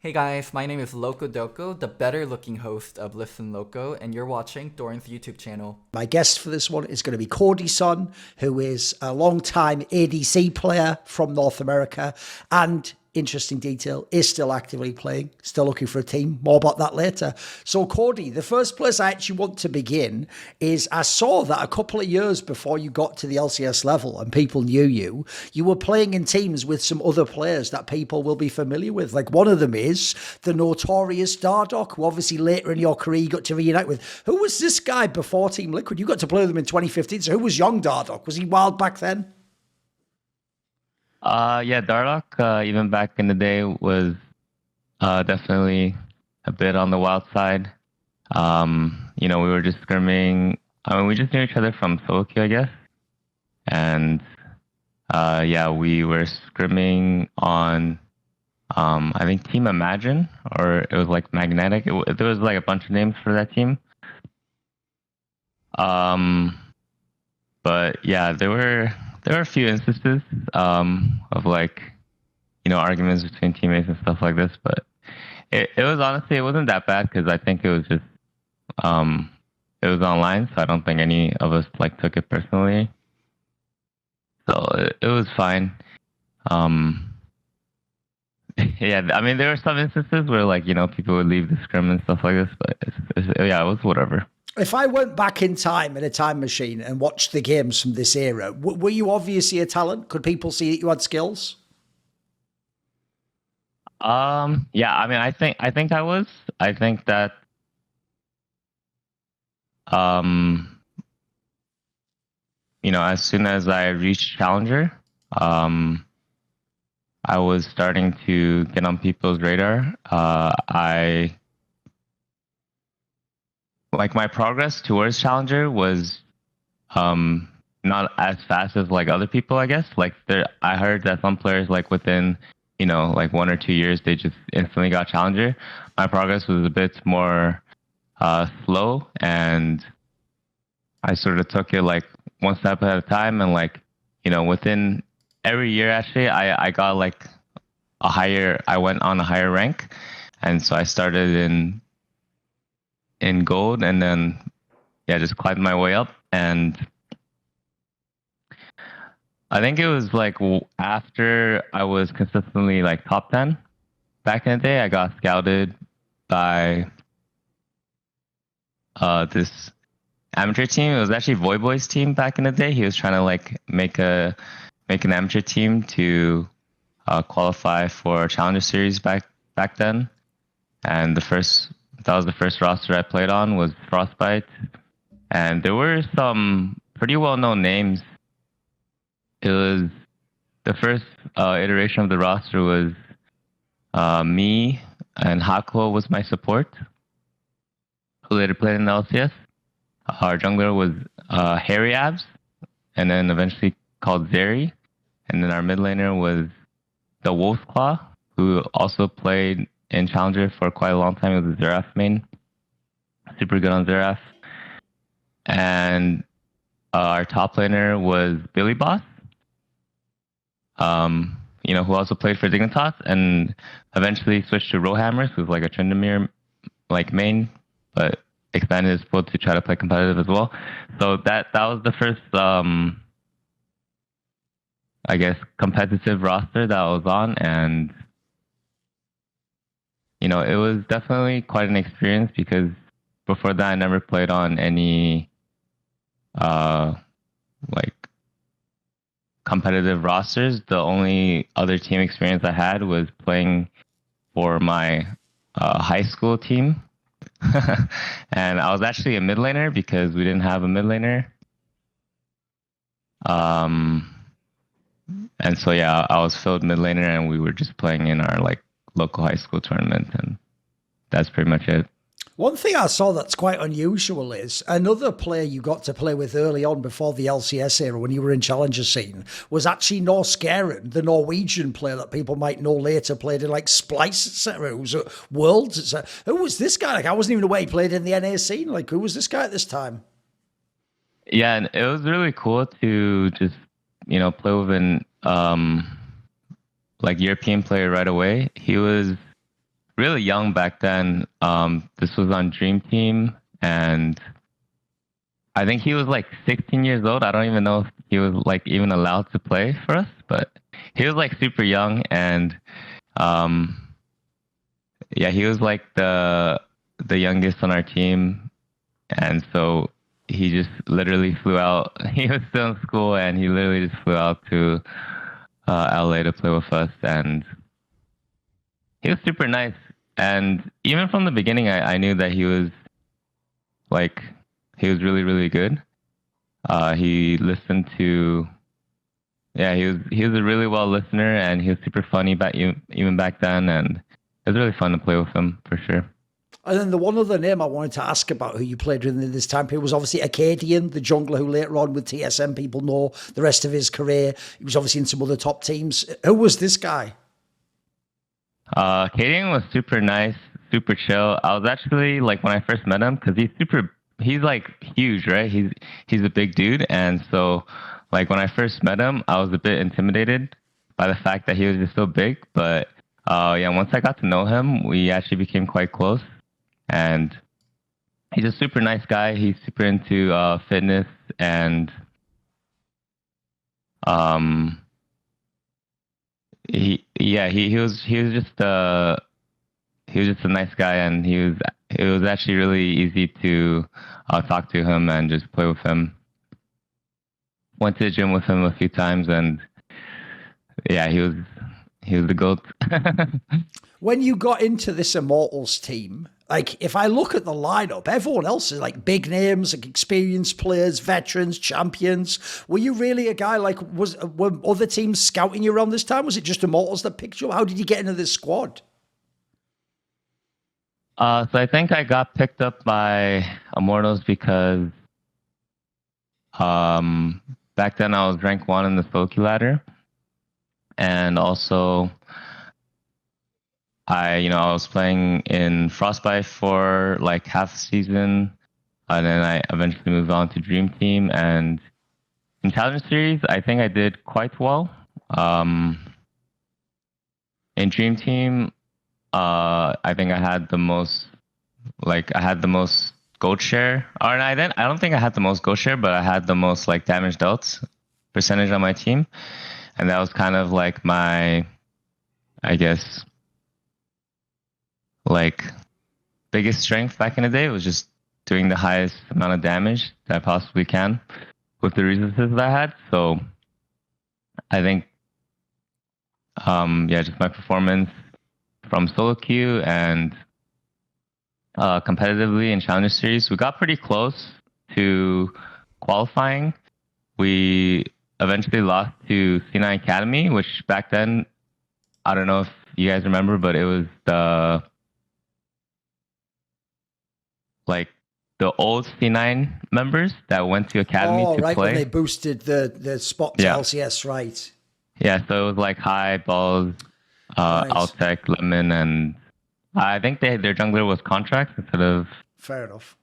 Hey guys, my name is Loco Doco, the better looking host of Listen Loco, and you're watching Thorin's YouTube channel. My guest for this one is going to be Cody Sun, who is a long-time ADC player from North America and, interesting detail, is still actively playing, still looking for a team. More about that later. So Cody, the first place I actually want to begin is I saw that a couple of years before you got to the LCS level and people knew you, you were playing in teams with some other players that people will be familiar with. Like one of them is the notorious Dardoch, who obviously later in your career you got to reunite with. Who was this guy before Team Liquid? You got to play with him in 2015. So who was young Dardoch? Was he wild back then? Yeah, Dardoch, even back in the day, was definitely a bit on the wild side. We were just scrimming. I mean, we just knew each other from solo queue, I guess. And yeah, we were scrimming on, I think, Team Imagine, or it was like Magnetic. There was like a bunch of names for that team. But yeah, there were a few instances of like, arguments between teammates and stuff like this, but it was honestly, it wasn't that bad because I think it was just it was online, so I don't think any of us like took it personally. So it was fine. Yeah, I mean there were some instances where like people would leave the scrim and stuff like this, but yeah, it was whatever. If I went back in time in a time machine and watched the games from this era, were you obviously a talent? Could people see that you had skills? Yeah, I mean, I think I was. I think that, as soon as I reached Challenger, I was starting to get on people's radar. My progress towards Challenger was not as fast as like other people, I guess. I heard that some players like within, like 1 or 2 years, they just instantly got Challenger. My progress was a bit more slow, and I sort of took it like one step at a time. And within every year, actually, I got like I went on a higher rank. And so I started in gold, and then just climbed my way up. And I think it was like after I was consistently like top 10 back in the day, I got scouted by this amateur team. It was actually Voyboy's team back in the day. He was trying to like make an amateur team to qualify for Challenger Series back then. And that was the first roster I played on, was Frostbite. And there were some pretty well-known names. It was the first iteration of the roster was me, and Hako was my support, who later played in the LCS. Our jungler was Hairy Abs, and then eventually called Zeri. And then our mid laner was the Wolf's Claw, who also played in Challenger for quite a long time. It was a Xerath main. Super good on Xerath. And our top laner was Billy Boss, who also played for Dignitas and eventually switched to Rowhammers, who's like a Tryndamere like main, but expanded his pool to try to play competitive as well. So that was the first I guess competitive roster that I was on, and it was definitely quite an experience because before that I never played on any like competitive rosters. The only other team experience I had was playing for my high school team. And I was actually a mid laner because we didn't have a mid laner. And so yeah, I was filled mid laner, and we were just playing in our like local high school tournament, and that's pretty much it. One thing I saw that's quite unusual is another player you got to play with early on before the LCS era when you were in Challenger scene was actually Norskeren, the Norwegian player that people might know later played in like Splice, etc. Who was at Worlds, etc. Who was this guy? Like I wasn't even aware he played in the NA scene. Like who was this guy at this time? Yeah, and it was really cool to just, play with an like European player right away. He was really young back then. This was on Dream Team, and I think he was like 16 years old. I don't even know if he was like even allowed to play for us, but he was like super young, and yeah, he was like the youngest on our team, and so he just literally flew out. He was still in school, and he literally just flew out to LA to play with us, and he was super nice. And even from the beginning, I knew that he was like really really good. He listened to, yeah, he was a really well listener, and he was super funny even back then, and it was really fun to play with him for sure. And then the one other name I wanted to ask about who you played with in this time period was obviously Akaadian, the jungler who later on with TSM people know the rest of his career. He was obviously in some other top teams. Who was this guy? Akaadian was super nice, super chill. I was actually like when I first met him, because he's like huge, right? He's a big dude, and so like when I first met him, I was a bit intimidated by the fact that he was just so big. But yeah, once I got to know him, we actually became quite close. And he's a super nice guy. He's super into fitness, and he was just a nice guy, and it was actually really easy to talk to him and just play with him. Went to the gym with him a few times, and yeah, he was the GOAT. When you got into this Immortals team, like if I look at the lineup, everyone else is like big names, like experienced players, veterans, champions. Were you really a guy like were other teams scouting you around this time? Was it just Immortals that picked you up? How did you get into this squad? So I think I got picked up by Immortals because back then I was rank 1 in the Soki ladder, and also I was playing in Frostbite for like half the season, and then I eventually moved on to Dream Team. And in Challenge Series, I think I did quite well. In Dream Team, I think I had the most gold share. Or I don't think I had the most gold share, but I had the most like damage dealt percentage on my team, and that was kind of like my, I guess, like biggest strength back in the day was just doing the highest amount of damage that I possibly can with the resources that I had. So I think, yeah, just my performance from solo queue and competitively in Challenger Series, we got pretty close to qualifying. We eventually lost to C9 Academy, which back then, I don't know if you guys remember, but it was the old C9 members that went to Academy to right, play. when they boosted the spot to LCS, right? Yeah, so it was like High, Balls, Nice. Altec, Lemon, and I think their jungler was Contracts instead of... Fair enough.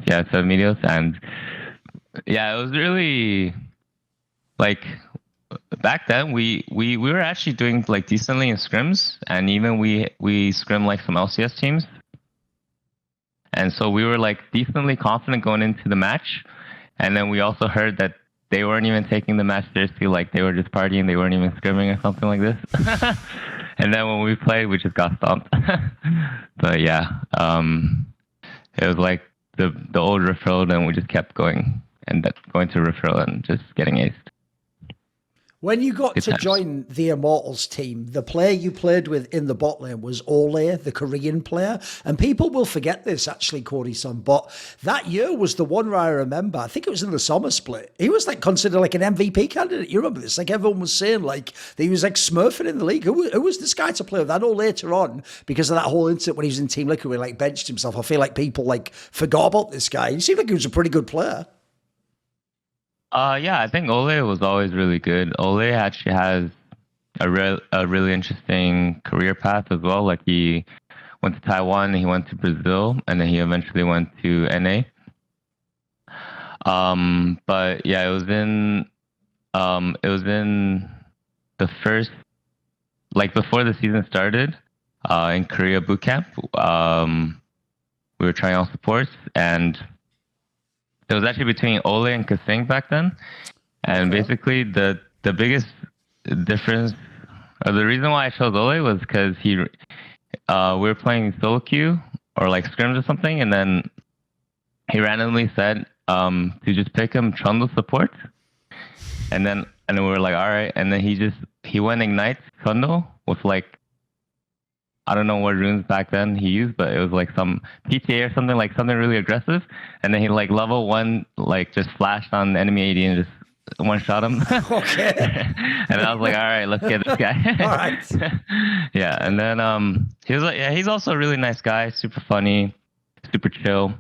Yeah, instead of Meteos. And yeah, it was really like back then we were actually doing like decently in scrims, and even we scrim like some LCS teams. And so we were like decently confident going into the match. And then we also heard that they weren't even taking the match seriously, like they were just partying, they weren't even scrimming or something like this. And then when we played, we just got stomped. But yeah, it was like the old referral, and we just kept going going to referral and just getting aced. When you got to join the Immortals team, the player you played with in the bot lane was Olleh, the Korean player. And people will forget this, actually, Cody Sun, but that year was the one where I remember, I think it was in the summer split, he was like considered like an MVP candidate. You remember this? Like everyone was saying like that he was like smurfing in the league. Who was this guy to play with? I know later on, because of that whole incident when he was in Team Liquid, where he like benched himself, I feel like people like forgot about this guy. He seemed like he was a pretty good player. Yeah, I think Olleh was always really good. Olleh actually has a really interesting career path as well. Like he went to Taiwan, he went to Brazil, and then he eventually went to NA. But yeah, it was in the first, like before the season started, in Korea boot camp. We were trying all supports, and it was actually between Olleh and Kasing back then. And basically, the biggest difference, or the reason why I chose Olleh was because we were playing solo queue or like scrims or something, and then he randomly said to just pick him Trundle support, and we were like, all right, and then he went Ignite Trundle with like, I don't know what runes back then he used, but it was like some PTA or something, like something really aggressive. And then he like level 1, like just flashed on the enemy AD and just one shot him. Okay. And I was like, all right, let's get this guy. All right. Yeah. And then he was like, yeah, he's also a really nice guy, super funny, super chill.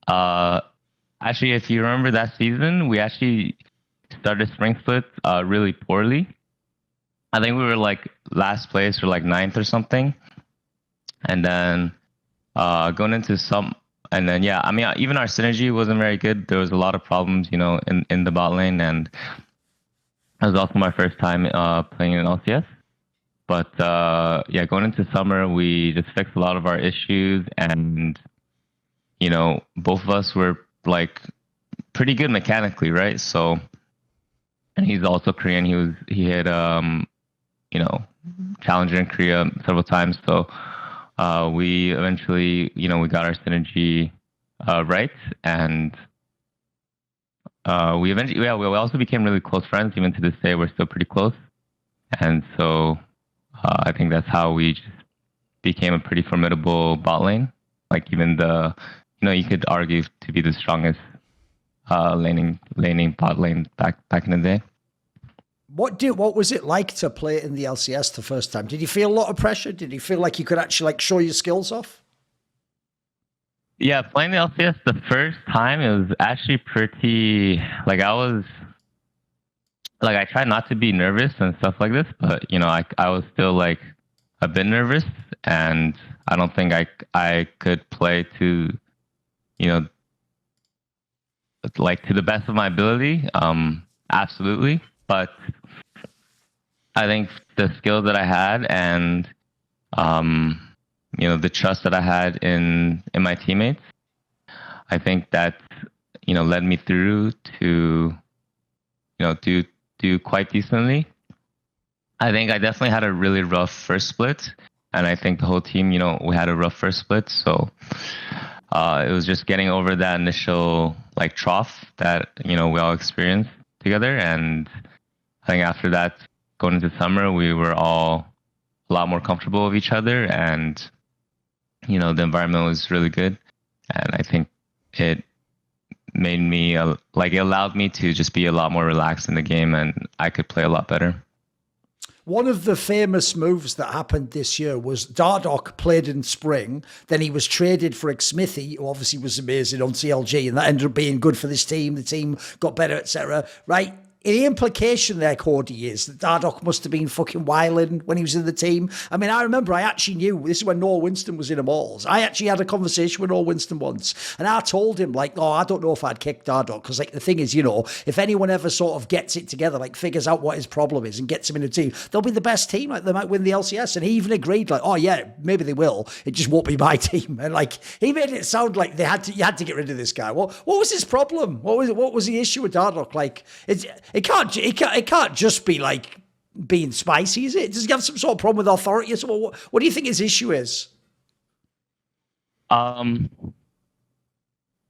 Actually, if you remember that season, we actually started Spring Split really poorly. I think we were like last place or like 9th or something. And then going into and then, yeah, I mean, even our synergy wasn't very good. There was a lot of problems, you know, in the bot lane. And it was also my first time playing in LCS. But yeah, going into summer, we just fixed a lot of our issues. And, you know, both of us were like pretty good mechanically, right? So, and he's also Korean. He had you know, challenger in Korea several times. So we eventually, you know, we got our synergy right, and we eventually, yeah, we also became really close friends. Even to this day, we're still pretty close. And so I think that's how we just became a pretty formidable bot lane. Like even you know, you could argue to be the strongest laning bot lane back in the day. What was it like to play in the LCS the first time? Did you feel a lot of pressure? Did you feel like you could actually like show your skills off? Yeah, playing the LCS the first time, it was actually pretty, like I tried not to be nervous and stuff like this, but you know, I was still like a bit nervous, and I don't think I could play to, you know, like to the best of my ability. Absolutely. But I think the skill that I had and, you know, the trust that I had in my teammates, I think that, you know, led me through to, you know, do quite decently. I think I definitely had a really rough first split, and I think the whole team, you know, we had a rough first split. So it was just getting over that initial like trough that, you know, we all experienced together. And I think after that, going into summer, we were all a lot more comfortable with each other, and, you know, the environment was really good. And I think it made me, like, it allowed me to just be a lot more relaxed in the game, and I could play a lot better. One of the famous moves that happened this year was Dardoch played in spring. Then he was traded for Xmithie, who obviously was amazing on CLG, and that ended up being good for this team. The team got better, etc. Right? The implication there, Cody, is that Dardoch must have been fucking wilding when he was in the team. I mean, I remember I actually knew, this is when Noah Winston was in Immortals. I actually had a conversation with Noah Winston once, and I told him, like, oh, I don't know if I'd kick Dardoch, because, like, the thing is, you know, if anyone ever sort of gets it together, like, figures out what his problem is and gets him in a team, they'll be the best team. Like, they might win the LCS. And he even agreed, like, oh, yeah, maybe they will. It just won't be my team. And, like, he made it sound like you had to get rid of this guy. What was his problem? What was the issue with Dardoch? Like, it can't just be like being spicy, is it? Does he have some sort of problem with authority? So what do you think his issue is? Yeah,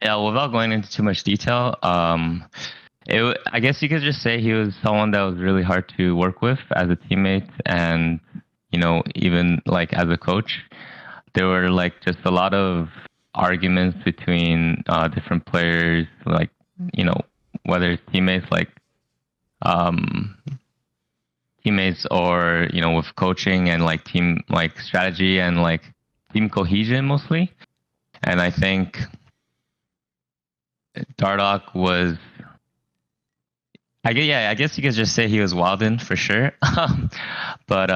without going into too much detail, I guess you could just say he was someone that was really hard to work with as a teammate, and, you know, even like as a coach. There were like just a lot of arguments between different players, like, you know, whether it's teammates or, you know, with coaching and like team like strategy and like team cohesion mostly. And I think Dardoch was, I guess you could just say he was wildin' for sure. But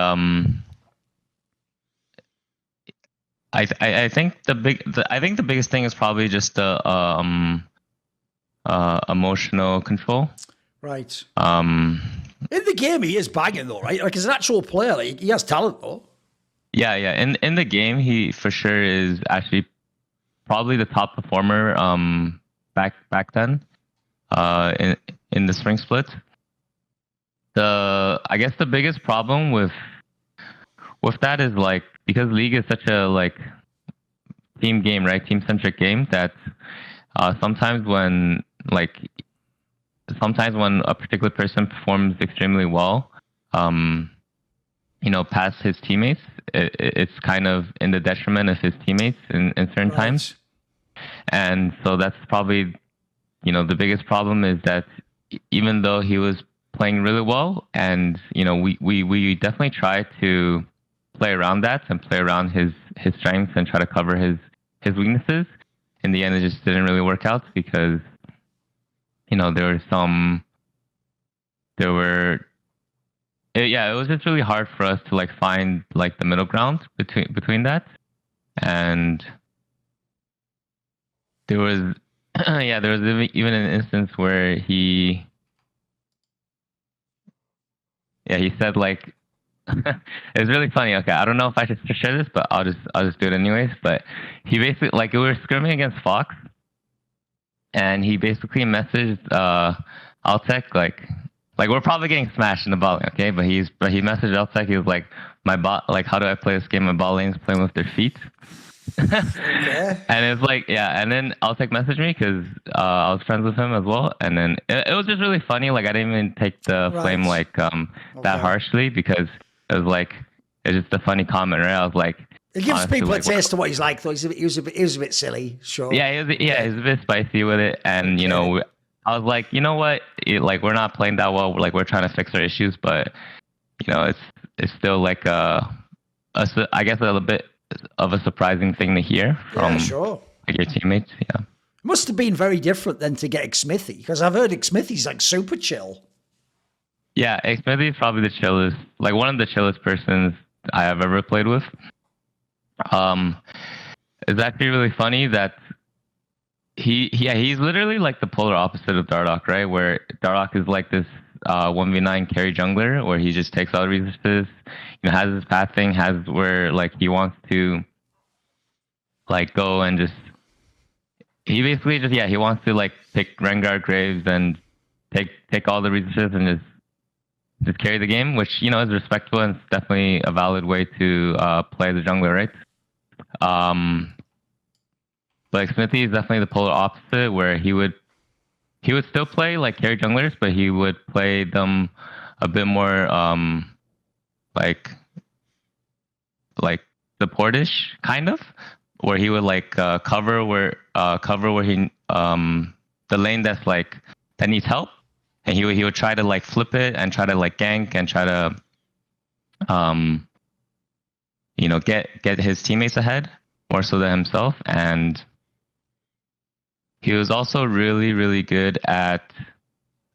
I think the biggest thing is probably just the emotional control. Right. In the game, he is banging though, right? Like, as an actual player, like, he has talent though. Yeah. In the game, he for sure is actually probably the top performer back then in the spring split. I guess the biggest problem with that is like because League is such a like team game, right? Team centric game that sometimes when a particular person performs extremely well, past his teammates, it's kind of in the detriment of his teammates in certain times. And so that's probably, the biggest problem is that even though he was playing really well, and we definitely try to play around that and play around his strengths and try to cover his weaknesses. In the end, it just didn't really work out because it was just really hard for us to like find like the middle ground between that. And there was even an instance where he said like it was really funny. Okay, I don't know if I should share this, but I'll just do it anyways. But he basically like we were scrimming against Fox, and he basically messaged Altec like we're probably getting smashed in the bot lane, okay? But he messaged Altec. He was like, my bot, like, how do I play this game? My bot lane's playing with their feet. Okay. And it's like, yeah. And then Altec messaged me because I was friends with him as well. And then it was just really funny. Like I didn't even take the flame like that harshly because it was like it's just a funny comment, right? I was like, it gives people a taste of what he's like, though. He was a bit silly, sure. Yeah, he was a bit spicy with it, and I was like, you know what? Like we're not playing that well. Like we're trying to fix our issues, but it's still like I guess a little bit of a surprising thing to hear from like, your teammates. Yeah, it must have been very different than to get Xmithie, because I've heard Xmithie's like super chill. Yeah, Xmithie is probably the chillest, like one of the chillest persons I have ever played with. It's actually really funny that he's literally like the polar opposite of Dardoch, right? Where Dardoch is like this 1v9 carry jungler where he just takes all the resources, has his pathing, has where like he wants to like go and just he basically just he wants to like pick Rengar Graves and take all the resources and just carry the game, which is respectful and it's definitely a valid way to play the jungler, right? But Xmithie is definitely the polar opposite, where he would still play like carry junglers, but he would play them a bit more like supportish kind of, where he would like cover where he the lane that's like that needs help, and he would try to like flip it and try to like gank and try to get his teammates ahead more so than himself. And he was also really, really good at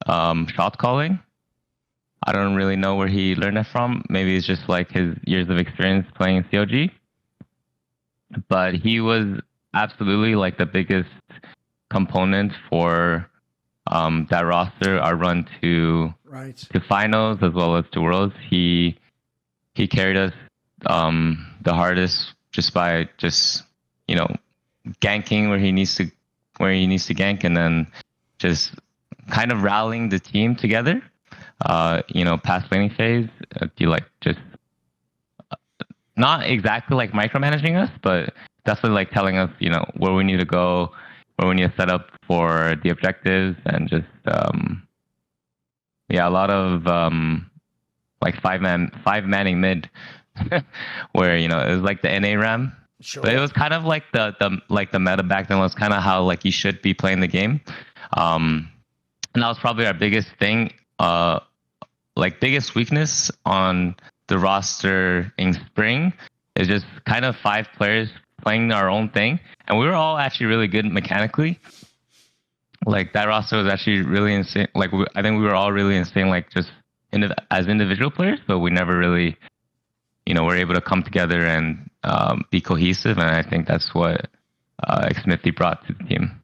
shot calling. I don't really know where he learned that from. Maybe it's just like his years of experience playing in COG. But he was absolutely like the biggest component for that roster, our run to finals as well as to worlds. He carried us the hardest just by ganking where he needs to gank, and then just kind of rallying the team together. Past laning phase, not exactly like micromanaging us, but definitely like telling us, where we need to go, where we need to set up for the objectives, and just a lot of like five manning mid, where it was like the NA RAM. Sure. But it was kind of like the meta back then was kind of how like you should be playing the game, and that was probably our biggest thing, biggest weakness on the roster in spring is just kind of 5 players playing our own thing, and we were all actually really good mechanically. Like that roster was actually really insane. Like I think we were all really insane, like just as individual players, but we never really, were able to come together and be cohesive. And I think that's what Xmithie brought to the team.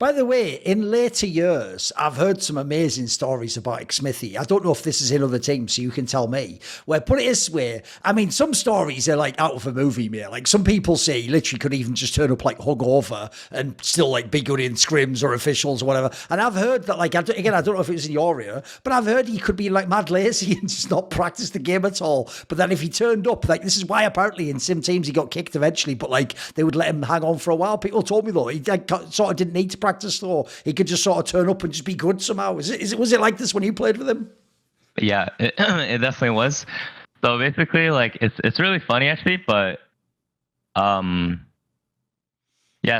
By the way, in later years, I've heard some amazing stories about Xmithie. I don't know if this is in other teams, so you can tell me. Where, put it this way, I mean, some stories are like out of a movie, mate. Like some people say he literally could even just turn up like hungover and still like be good in scrims or officials or whatever. And I've heard that, like, again, I don't know if it was in your area, but I've heard he could be like mad lazy and just not practice the game at all. But then if he turned up, like, this is why apparently in sim teams he got kicked eventually, but like they would let him hang on for a while. People told me though, he like, sort of didn't need to practice though. He could just sort of turn up and just be good somehow. Was it like this when you played with him? Yeah, it definitely was. So basically, like, it's really funny actually, but yeah.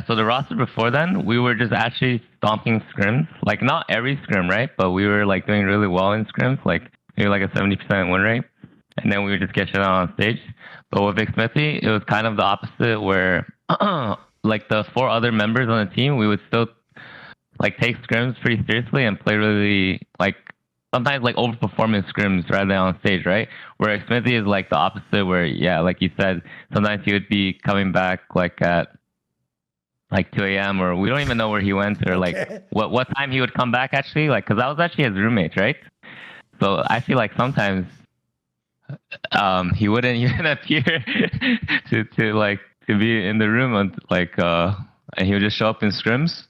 So the roster before then, we were just actually stomping scrims. Like not every scrim, right? But we were like doing really well in scrims, like maybe like a 70% win rate, and then we would just get shit on stage. But with Xmithie, it was kind of the opposite, where like the 4 other members on the team, we would still like take scrims pretty seriously and play really like sometimes like overperforming scrims rather than on stage, right? Where Xmithie is like the opposite, where yeah, like you said, sometimes he would be coming back like at like 2 a.m. or we don't even know where he went or like what time he would come back actually, like because I was actually his roommate, right? So I feel like sometimes he wouldn't even appear to be in the room and like and he would just show up in scrims.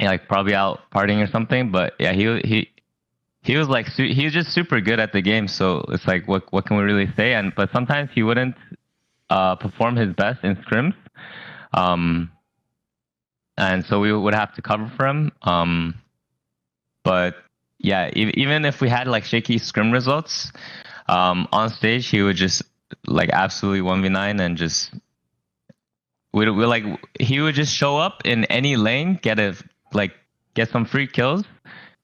Like probably out partying or something, but yeah, he was like he was just super good at the game. So it's like what can we really say? But sometimes he wouldn't perform his best in scrims, and so we would have to cover for him. But yeah, even if we had like shaky scrim results on stage, he would just like absolutely 1v9 and just we like he would just show up in any lane, get some free kills,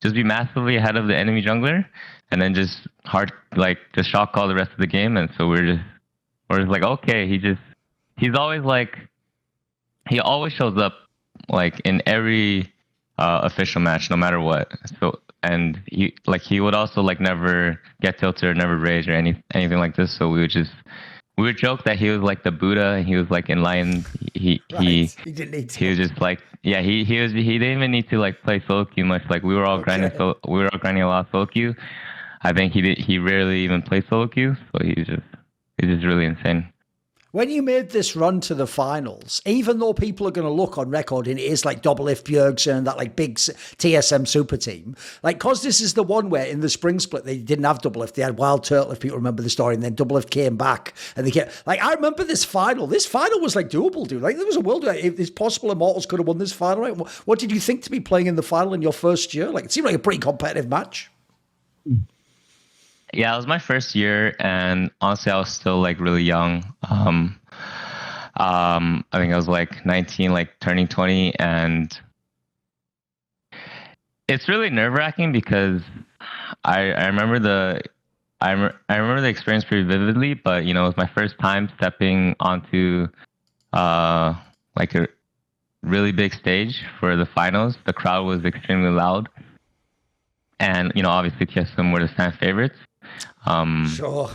just be massively ahead of the enemy jungler, and then just just shock call the rest of the game. And so we're just like, okay, he's always like, he always shows up like in every official match, no matter what. So and he would also like never get tilted or never rage or anything like this. So we would joke that he was like the Buddha and he was like enlightened. He didn't need to. He was just like, yeah, he didn't even need to like play solo queue much. Like we were all grinding a lot of solo queue. I think he rarely even played solo queue, so he's just really insane. When you made this run to the finals, even though people are going to look on record and it is like Doublelift, Bjergsen, that like big TSM super team, like, cause this is the one where in the spring split, they didn't have Doublelift. They had Wild Turtle, if people remember the story, and then Doublelift came back and they kept, like, I remember this final. This final was like doable, dude. Like there was a world where it's possible Immortals could have won this final, right? What did you think to be playing in the final in your first year? Like, it seemed like a pretty competitive match. Yeah, it was my first year, and honestly, I was still like really young. I think I was like 19, like turning 20, and it's really nerve-wracking because I remember the experience pretty vividly. But you know, it was my first time stepping onto like a really big stage for the finals. The crowd was extremely loud, and you know, obviously TSM were the fan favorites. Sure.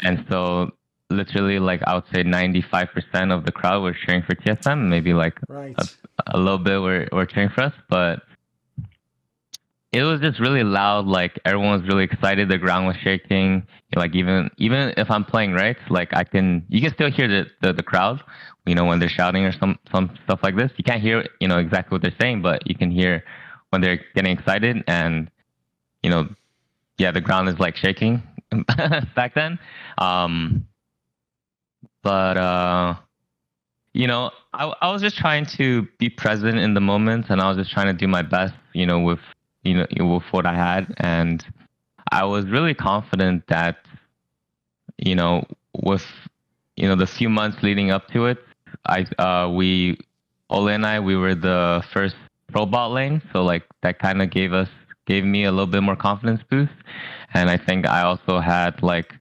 And so literally like I would say 95% of the crowd were cheering for TSM, maybe like a little bit were cheering for us, but it was just really loud. Like everyone was really excited, the ground was shaking. Like even if I'm playing, right, like you can still hear the crowd, you know, when they're shouting or some stuff like this. You can't hear, you know, exactly what they're saying, but you can hear when they're getting excited. And you know, yeah, the ground is like shaking back then. But you know, I was just trying to be present in the moment, and I was just trying to do my best, you know, with what I had. And I was really confident that, you know, with, you know, the few months leading up to it, Olleh and I, we were the first pro bot lane. So like that kind of gave me a little bit more confidence boost. And I think I also had like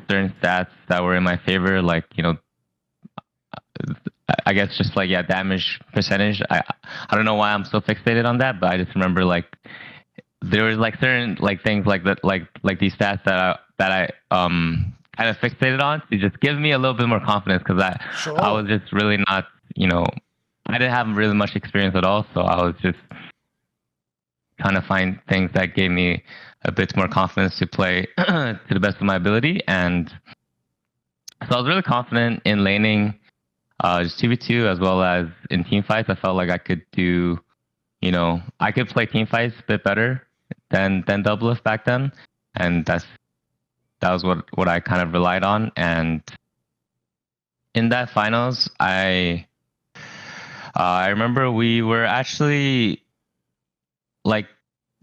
certain stats that were in my favor, like, you know, I guess just like, yeah, damage percentage. I don't know why I'm so fixated on that, but I just remember like there was like certain like things like that, like these stats that I kind of fixated on to just give me a little bit more confidence, because I was just really not, you know, I didn't have really much experience at all, so I was just trying to find things that gave me a bit more confidence to play to the best of my ability. And so I was really confident in laning just 2v2 as well as in team fights. I felt like I could do, I could play team fights a bit better than Doublelift back then. And that was what I kind of relied on. And in that finals, I remember we were actually like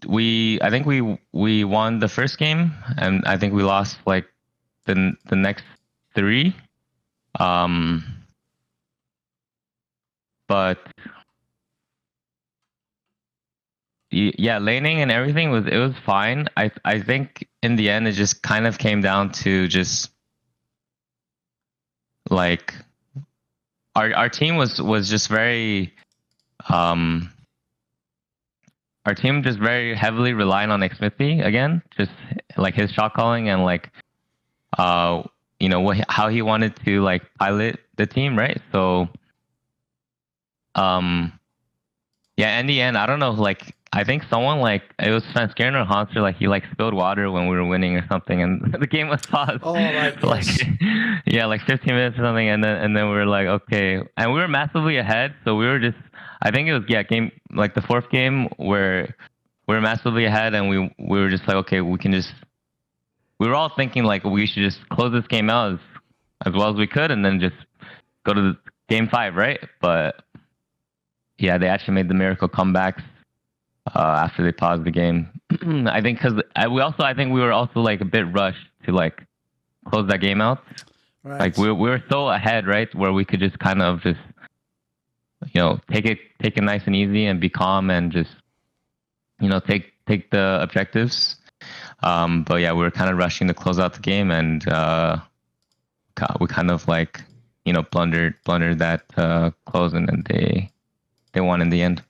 I think we won the first game, and I think we lost like the next 3. But yeah, laning and everything was fine. I think in the end it just kind of came down to just like our team was just very our team just very heavily relying on Xmithie again, just like his shot calling and like how he wanted to like pilot the team, right? So yeah, in the end, I don't know, like I think someone like it was Norskeren or Hanser, like he like spilled water when we were winning or something, and the game was paused. Oh right, For, like yeah, like 15 minutes or something, and then we were like, okay, and we were massively ahead, so we were just, I think it was game like the 4th game where we were massively ahead, and we were just like, okay, we were all thinking like we should just close this game out as well as we could, and then just go to the game 5, right? But yeah, they actually made the miracle comebacks after they paused the game. I think because I think we were also like a bit rushed to like close that game out. right. Like we were so ahead, right, where we could just kind of just take it nice and easy and be calm and just take the objectives. But yeah, we were kind of rushing to close out the game, and we kind of like blundered that close, and then they won in the end.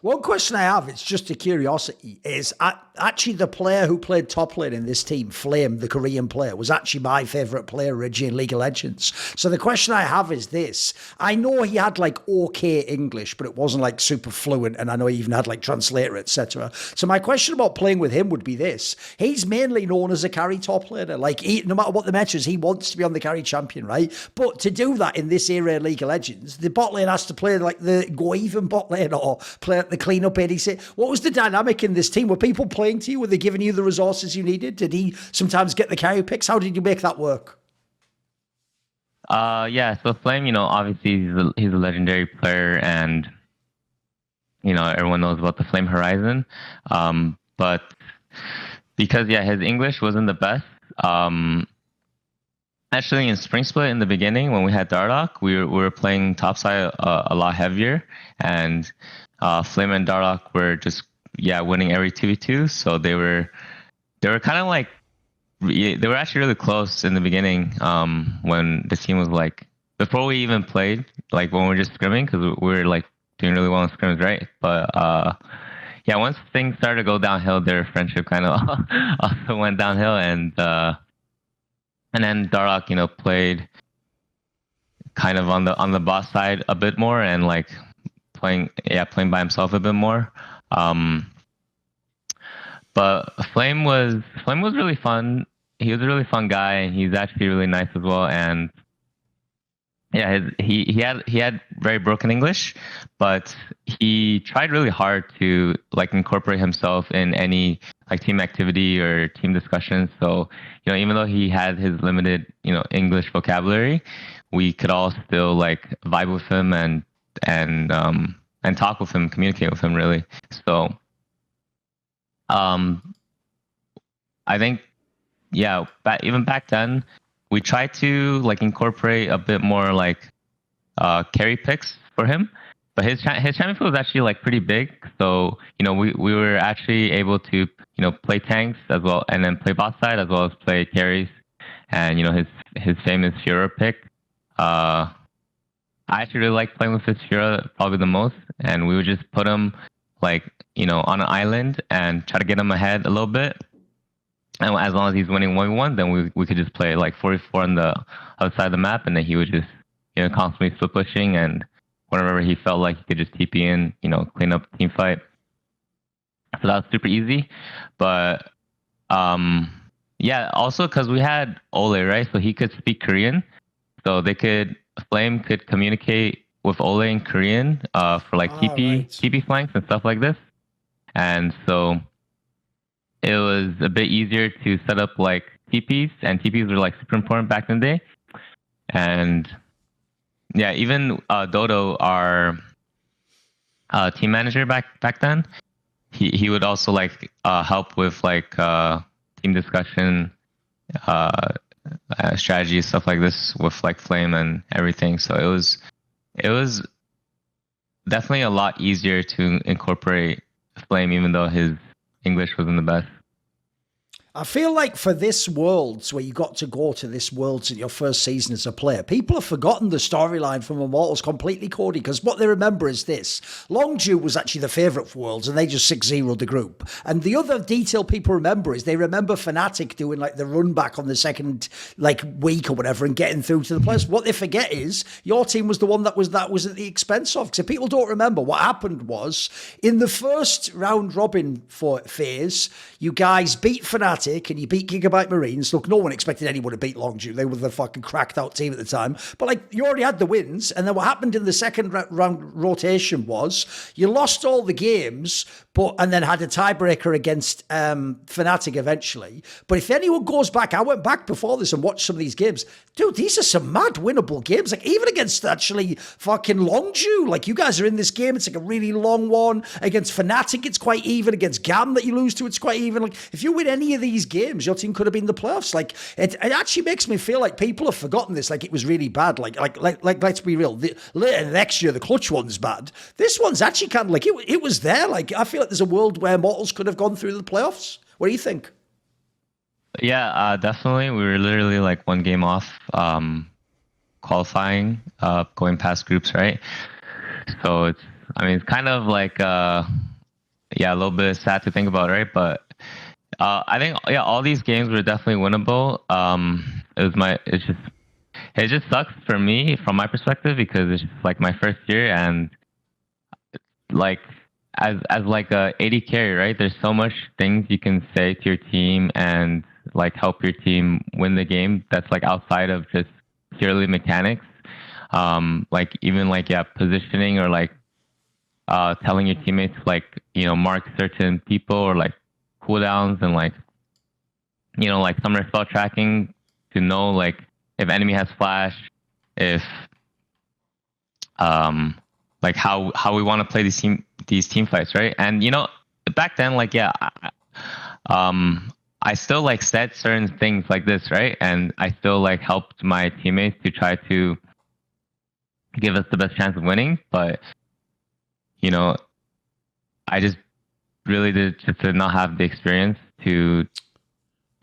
One question I have, it's just a curiosity, is actually the player who played top lane in this team, Flame, the Korean player, was actually my favourite player originally in League of Legends. So the question I have is this. I know he had like okay English, but it wasn't like super fluent, and I know he even had like translator, etc. So my question about playing with him would be this. He's mainly known as a carry top laner. Like no matter what the meta is, he wants to be on the carry champion, right? But to do that in this era of League of Legends, the bot lane has to play like the go even bot lane or play the clean up ADC. What was the dynamic in this team? Were people playing to you? Were they giving you the resources you needed? Did he sometimes get the carry picks? How did you make that work? Yeah, so Flame, obviously he's a legendary player, and everyone knows about the Flame Horizon. But because his English wasn't the best. Actually, in Spring Split in the beginning, when we had Dardoch, we were playing topside a lot heavier, and Flame and Dardoch were just winning every 2v2. So they were kind of like, they were actually really close in the beginning, when the team was like, before we even played, like when we were just scrimming, because we were like doing really well in scrims, right? But once things started to go downhill, their friendship kind of also went downhill, and then Dardoch, played kind of on the boss side a bit more, and like playing by himself a bit more. But Flame was really fun. He was a really fun guy, and he's actually really nice as well. And he had very broken English, but he tried really hard to like incorporate himself in any like team activity or team discussions. So even though he had his limited English vocabulary, we could all still like vibe with him and talk with him, communicate with him, really. So I think even back then we tried to like incorporate a bit more like carry picks for him, but his champion pool was actually like pretty big. So we were actually able to play tanks as well, and then play bot side as well as play carries. And his famous Fiora pick, I actually really like playing with his Fiora probably the most, and we would just put him like on an island and try to get him ahead a little bit. And as long as he's winning 1v1, then we could just play like 44 on the other side of the map, and then he would just constantly split pushing and whenever he felt like he could just TP in, clean up the team fight. So that was super easy. But yeah, also because we had Olleh, right? So he could speak Korean. So Flame could communicate with Olleh in Korean for like TP flanks and stuff like this. And so it was a bit easier to set up like TPs, and TPs were like super important back in the day. And yeah, even Dodo, our team manager back then, he would also like help with like team discussion, strategy, stuff like this with like Flame and everything. So it was definitely a lot easier to incorporate Flame, even though his English wasn't the best. I feel like for this Worlds, where you got to go to this Worlds in your first season as a player, people have forgotten the storyline from Immortals completely, Cody, because what they remember is this. Longdew was actually the favourite for Worlds, and they just 6-0'd the group. And the other detail people remember is they remember Fnatic doing like the run back on the second like week or whatever and getting through to the playoffs. What they forget is your team was the one that was at the expense of. Because if people don't remember, what happened was in the first round robin phase, you guys beat Fnatic and you beat Gigabyte Marines. Look, no one expected anyone to beat Longdew. They were the fucking cracked out team at the time. But like, you already had the wins. And then what happened in the second round rotation was you lost all the games, and then had a tiebreaker against Fnatic eventually. But if anyone goes back, I went back before this and watched some of these games. Dude, these are some mad winnable games. Like, even against actually fucking Longdew. Like, you guys are in this game. It's like a really long one. Against Fnatic, it's quite even. Against GAM that you lose to, it's quite even. Like, if you win any of these games, your team could have been in the playoffs. Like, it actually makes me feel like people have forgotten this. Like, it was really bad. Like let's be real. Later next year, the clutch one's bad. This one's actually kind of like, it was there. Like, I feel like there's a world where Immortals could have gone through the playoffs. What do you think? Yeah, definitely. We were literally like one game off qualifying, going past groups, right? So it's kind of like, a little bit sad to think about, right? But I think, all these games were definitely winnable. It just sucks for me from my perspective because it's just like my first year, and like as like a AD carry, right? There's so much things you can say to your team and like help your team win the game that's like outside of just purely mechanics. Like even like positioning or like telling your teammates like mark certain people or like cooldowns and like like summoner spell tracking to know like if enemy has flash, if like how we want to play these team fights, right? And back then, like I still like said certain things like this, right? And I still like helped my teammates to try to give us the best chance of winning, but I just really did not have the experience to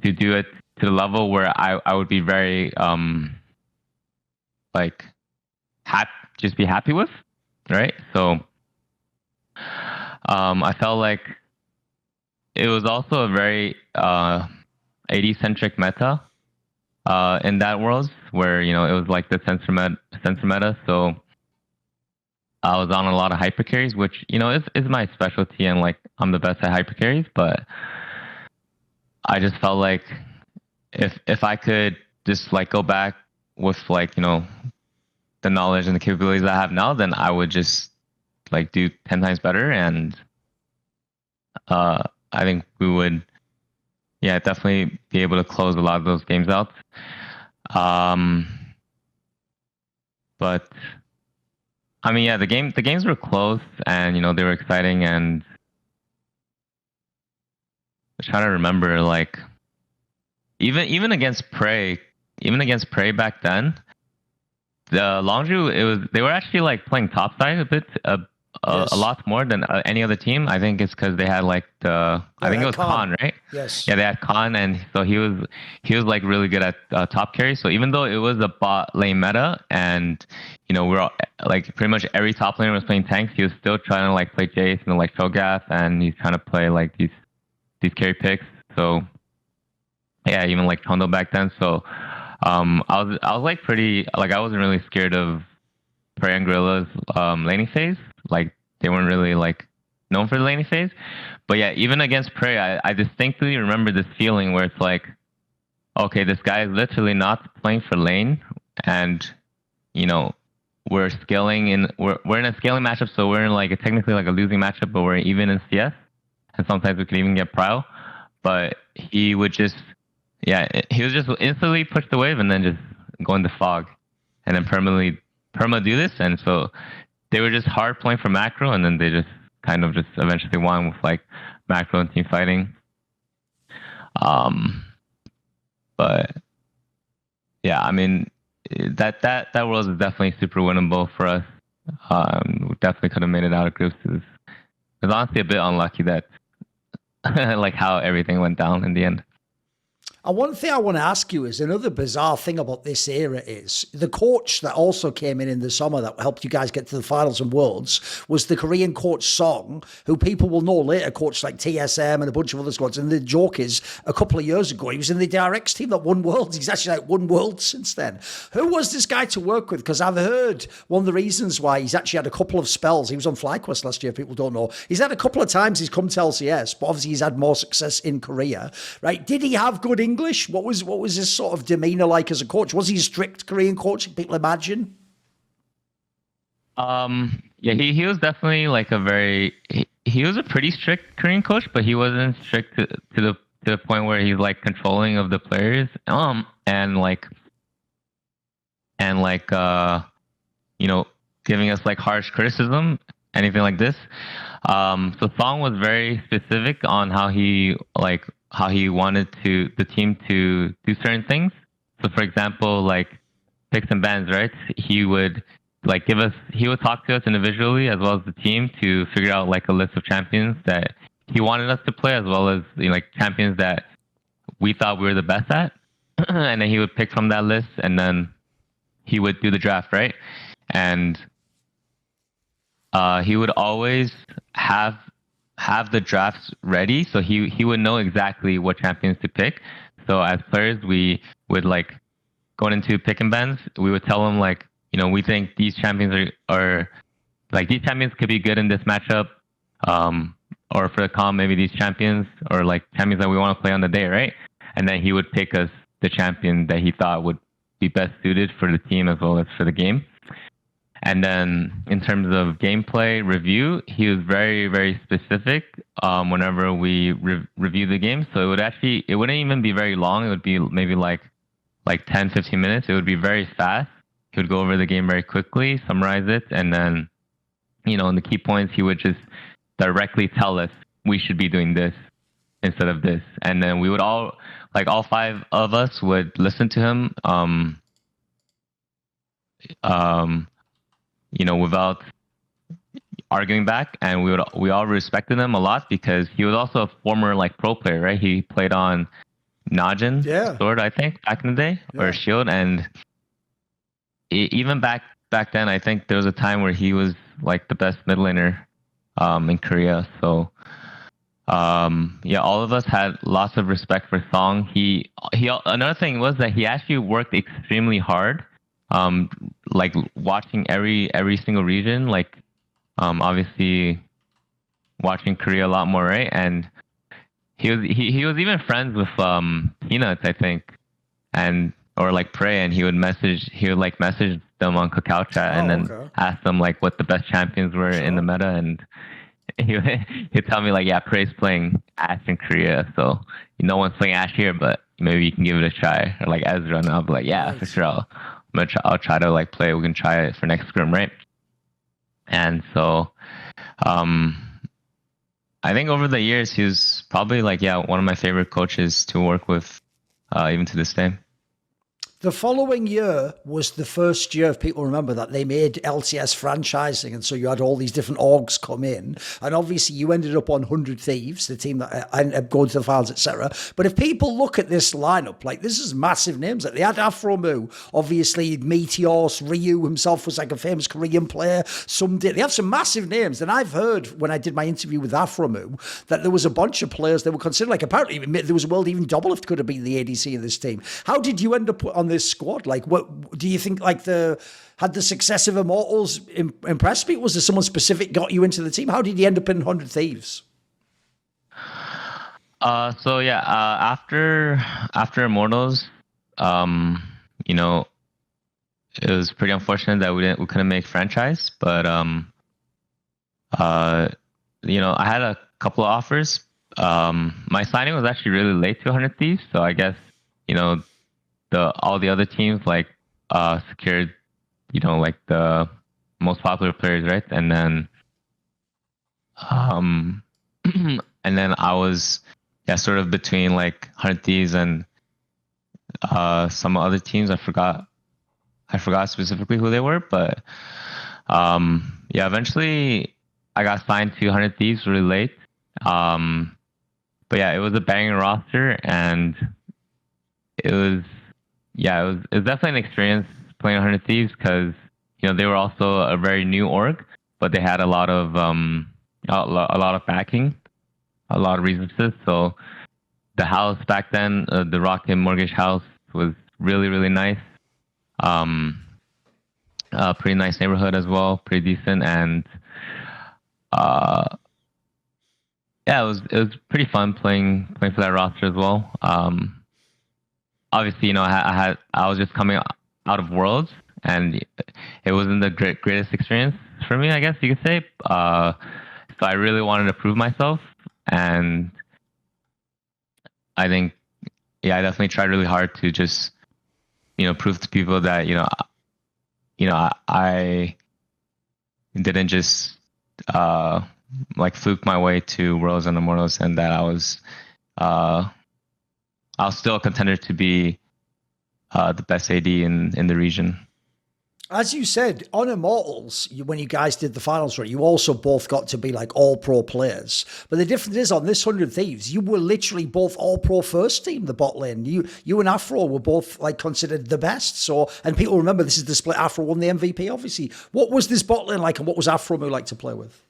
do it to the level where I would be very like just be happy with, right? So I felt like it was also a very AD centric meta in that world where it was like the sensor meta. So I was on a lot of hyper carries, which is my specialty, and like I'm the best at hyper carries. But I just felt like if I could just like go back with like the knowledge and the capabilities I have now, then I would just like do 10 times better, and I think we would definitely be able to close a lot of those games out. But the games were close, and they were exciting, and I'm trying to remember like even against Prey back then, the Longdew, they were actually like playing top side a bit, a lot more than any other team. I think it's because they had like I think it was Khan, right? Yes. Yeah, they had Khan, and so he was like really good at top carry. So even though it was a bot lane meta, and we're all, like pretty much every top laner was playing tanks, he was still trying to like play Jace and like Shogath, and he's trying to play like these carry picks. So yeah, even like Tondo back then. So I was like pretty like I wasn't really scared of Prey and Gorilla's laning phase. Like they weren't really like known for the laning phase. But yeah, even against Prey, I distinctly remember this feeling where it's like, okay, this guy is literally not playing for lane, and you know, we're scaling in we're in a scaling matchup, so we're in like technically like a losing matchup, but we're even in CS, and sometimes we could even get prio. But he would just, yeah, he was just instantly push the wave and then just go into fog, and then perma do this, and so they were just hard playing for macro, and then they just kind of just eventually won with like macro and team fighting. But yeah, I mean that world is definitely super winnable for us. We definitely could have made it out of groups. It was honestly a bit unlucky that like how everything went down in the end. And one thing I want to ask you is another bizarre thing about this era is the coach that also came in the summer that helped you guys get to the finals and worlds was the Korean coach SSONG, who people will know later coached like TSM and a bunch of other squads. And the joke is a couple of years ago, he was in the DRX team that won worlds. He's actually like won worlds since then. Who was this guy to work with? Because I've heard one of the reasons why he's actually had a couple of spells. He was on FlyQuest last year, people don't know. He's had a couple of times he's come to LCS, but obviously he's had more success in Korea, right? Did he have good English? What was his sort of demeanor like as a coach? Was he a strict Korean coach, like people imagine? Yeah, he was definitely like he was a pretty strict Korean coach, but he wasn't strict to the point where he's like controlling of the players, and you know, giving us like harsh criticism, anything like this. So Song was very specific on how he wanted the team to do certain things. So for example, like picks and bans, right? He would like he would talk to us individually as well as the team to figure out like a list of champions that he wanted us to play, as well as like champions that we thought we were the best at. And then he would pick from that list, and then he would do the draft, right? And he would always have the drafts ready, so he would know exactly what champions to pick. So as players, we would like going into pick and bans, we would tell them like, you know, we think these champions are like these champions could be good in this matchup, or for the comp maybe these champions, or like champions that we want to play on the day, right? And then he would pick us the champion that he thought would be best suited for the team as well as for the game. And then in terms of gameplay review, he was very, very specific whenever we review the game. So it wouldn't even be very long. It would be maybe like 10, 15 minutes. It would be very fast. He would go over the game very quickly, summarize it, and then, you know, in the key points, he would just directly tell us we should be doing this instead of this. And then we would all five of us would listen to him, you know, without arguing back, and we all respected him a lot because he was also a former like pro player, right? He played on Najin sword, I think, back in the day, or Shield, and even back then, I think there was a time where he was like the best mid laner in Korea. So yeah, all of us had lots of respect for Song. He another thing was that he actually worked extremely hard. Like watching every single region, like obviously watching Korea a lot more, right? And he was even friends with Peanuts, I think, or like Prey, and he would message them on Kakao chat, and then ask them like what the best champions were in the meta, and he'd tell me like, yeah, Prey's playing Ashe in Korea, so no one's playing Ashe here, but maybe you can give it a try, or like Ezra, and I'll be like, yeah, for sure, I'll try to like play. We can try it for next scrim, right? And so, I think over the years he was probably like, yeah, one of my favorite coaches to work with, even to this day. The following year was the first year, if people remember, that they made LCS franchising. And so you had all these different orgs come in. And obviously you ended up on 100 Thieves, the team that ended up going to the finals, etc. But if people look at this lineup, like this is massive names. Like they had aphromoo, obviously Meteos, Liyu himself was like a famous Korean player. They have some massive names. And I've heard when I did my interview with aphromoo that there was a bunch of players that were considered, like apparently there was a world even Doublelift could have been the ADC of this team. How did you end up on this squad? Like, what do you think? Like, had the success of Immortals impressed me? Was there someone specific got you into the team? How did you end up in 100 Thieves? So yeah, after Immortals, you know, it was pretty unfortunate that we couldn't make franchise, but you know, I had a couple of offers. My signing was actually really late to 100 Thieves, so I guess, you know, all the other teams like secured, you know, like the most popular players, right? And then and then I was sort of between like 100 Thieves and some other teams. I forgot specifically who they were, but yeah, eventually I got signed to 100 Thieves really late. But yeah, it was a banging roster, and it was definitely an experience playing 100 Thieves, because, you know, they were also a very new org, but they had a lot of backing, a lot of resources. So the house back then, the Rocket Mortgage House, was really, really nice. Pretty nice neighborhood as well, pretty decent, and yeah, it was pretty fun playing for that roster as well. Obviously, you know, I was just coming out of Worlds, and it wasn't the greatest experience for me, I guess you could say. So I really wanted to prove myself, and I think, yeah, I definitely tried really hard to just, you know, prove to people that, you know, I didn't just like fluke my way to Worlds and Immortals, and that I was still a contender to be the best AD in the region. As you said, on Immortals, when you guys did the finals run, you also both got to be like all pro players. But the difference is, on this 100 Thieves, you were literally both all pro first team, the bot lane. You and Afro were both like considered the best. So, and people remember this is the split. Afro won the MVP, obviously. What was this bot lane like, and what was aphromoo like to play with?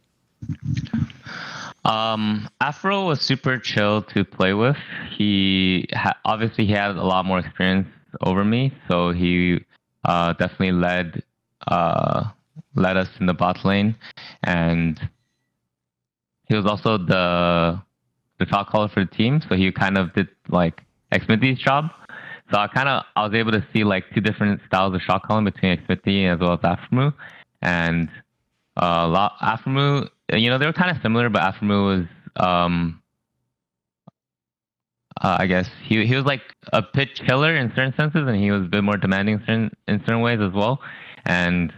Afro was super chill to play with. He obviously he had a lot more experience over me, so he definitely led us in the bot lane, and he was also the shot caller for the team. So he kind of did like Xmithie's job. So I was able to see like two different styles of shot calling between Xmithie as well as aphromoo, and aphromoo, you know, they were kind of similar, but aphromoo was I guess he was like a pitch killer in certain senses, and he was a bit more demanding in certain ways as well. And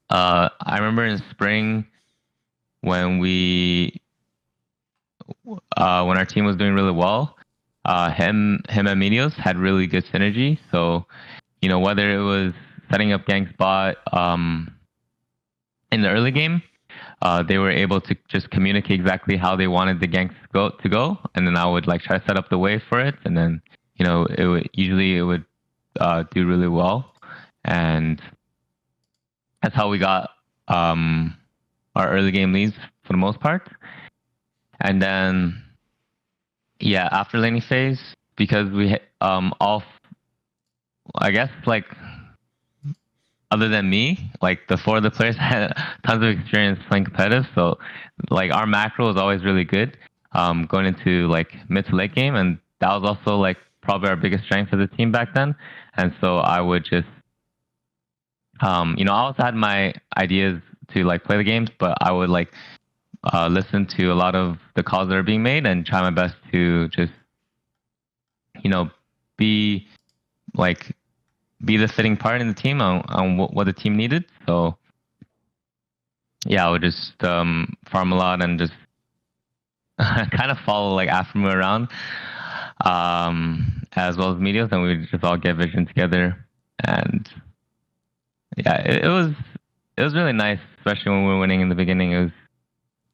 I remember in spring when when our team was doing really well, him and Meteos had really good synergy. So, you know, whether it was setting up gank spot in the early game, they were able to just communicate exactly how they wanted the ganks to go, and then I would like try to set up the wave for it, and then, you know, it would do really well, and that's how we got our early game leads for the most part. And then, yeah, after laning phase, because we all, I guess, like, other than me, like the four of the players had tons of experience playing competitive. So like our macro was always really good going into like mid to late game. And that was also like probably our biggest strength of the team back then. And so I would just, you know, I also had my ideas to like play the games, but I would like listen to a lot of the calls that are being made and try my best to just, you know, be the fitting part in the team on what the team needed. So yeah, I would just farm a lot and just kind of follow like aphromoo around, as well as Meteos, and we would just all get vision together. And yeah, it was really nice, especially when we were winning in the beginning. It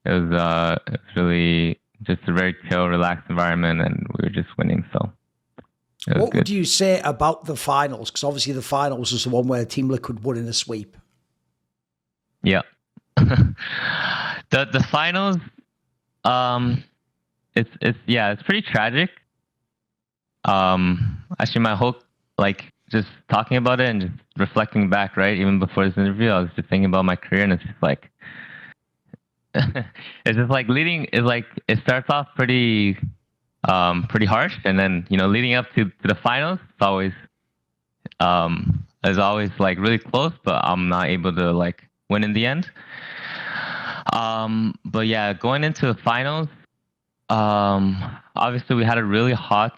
was really just a very chill, relaxed environment, and we were just winning. So what would you say about the finals? Because obviously the finals was the one where Team Liquid won in a sweep. Yeah. the finals, it's pretty tragic. Actually, my whole like just talking about it and just reflecting back, right? Even before this interview, I was just thinking about my career, and it's just like it's just like leading is like it starts off pretty pretty harsh, and then leading up to the finals, is always like really close, but I'm not able to like win in the end. But yeah, going into the finals, obviously we had a really hot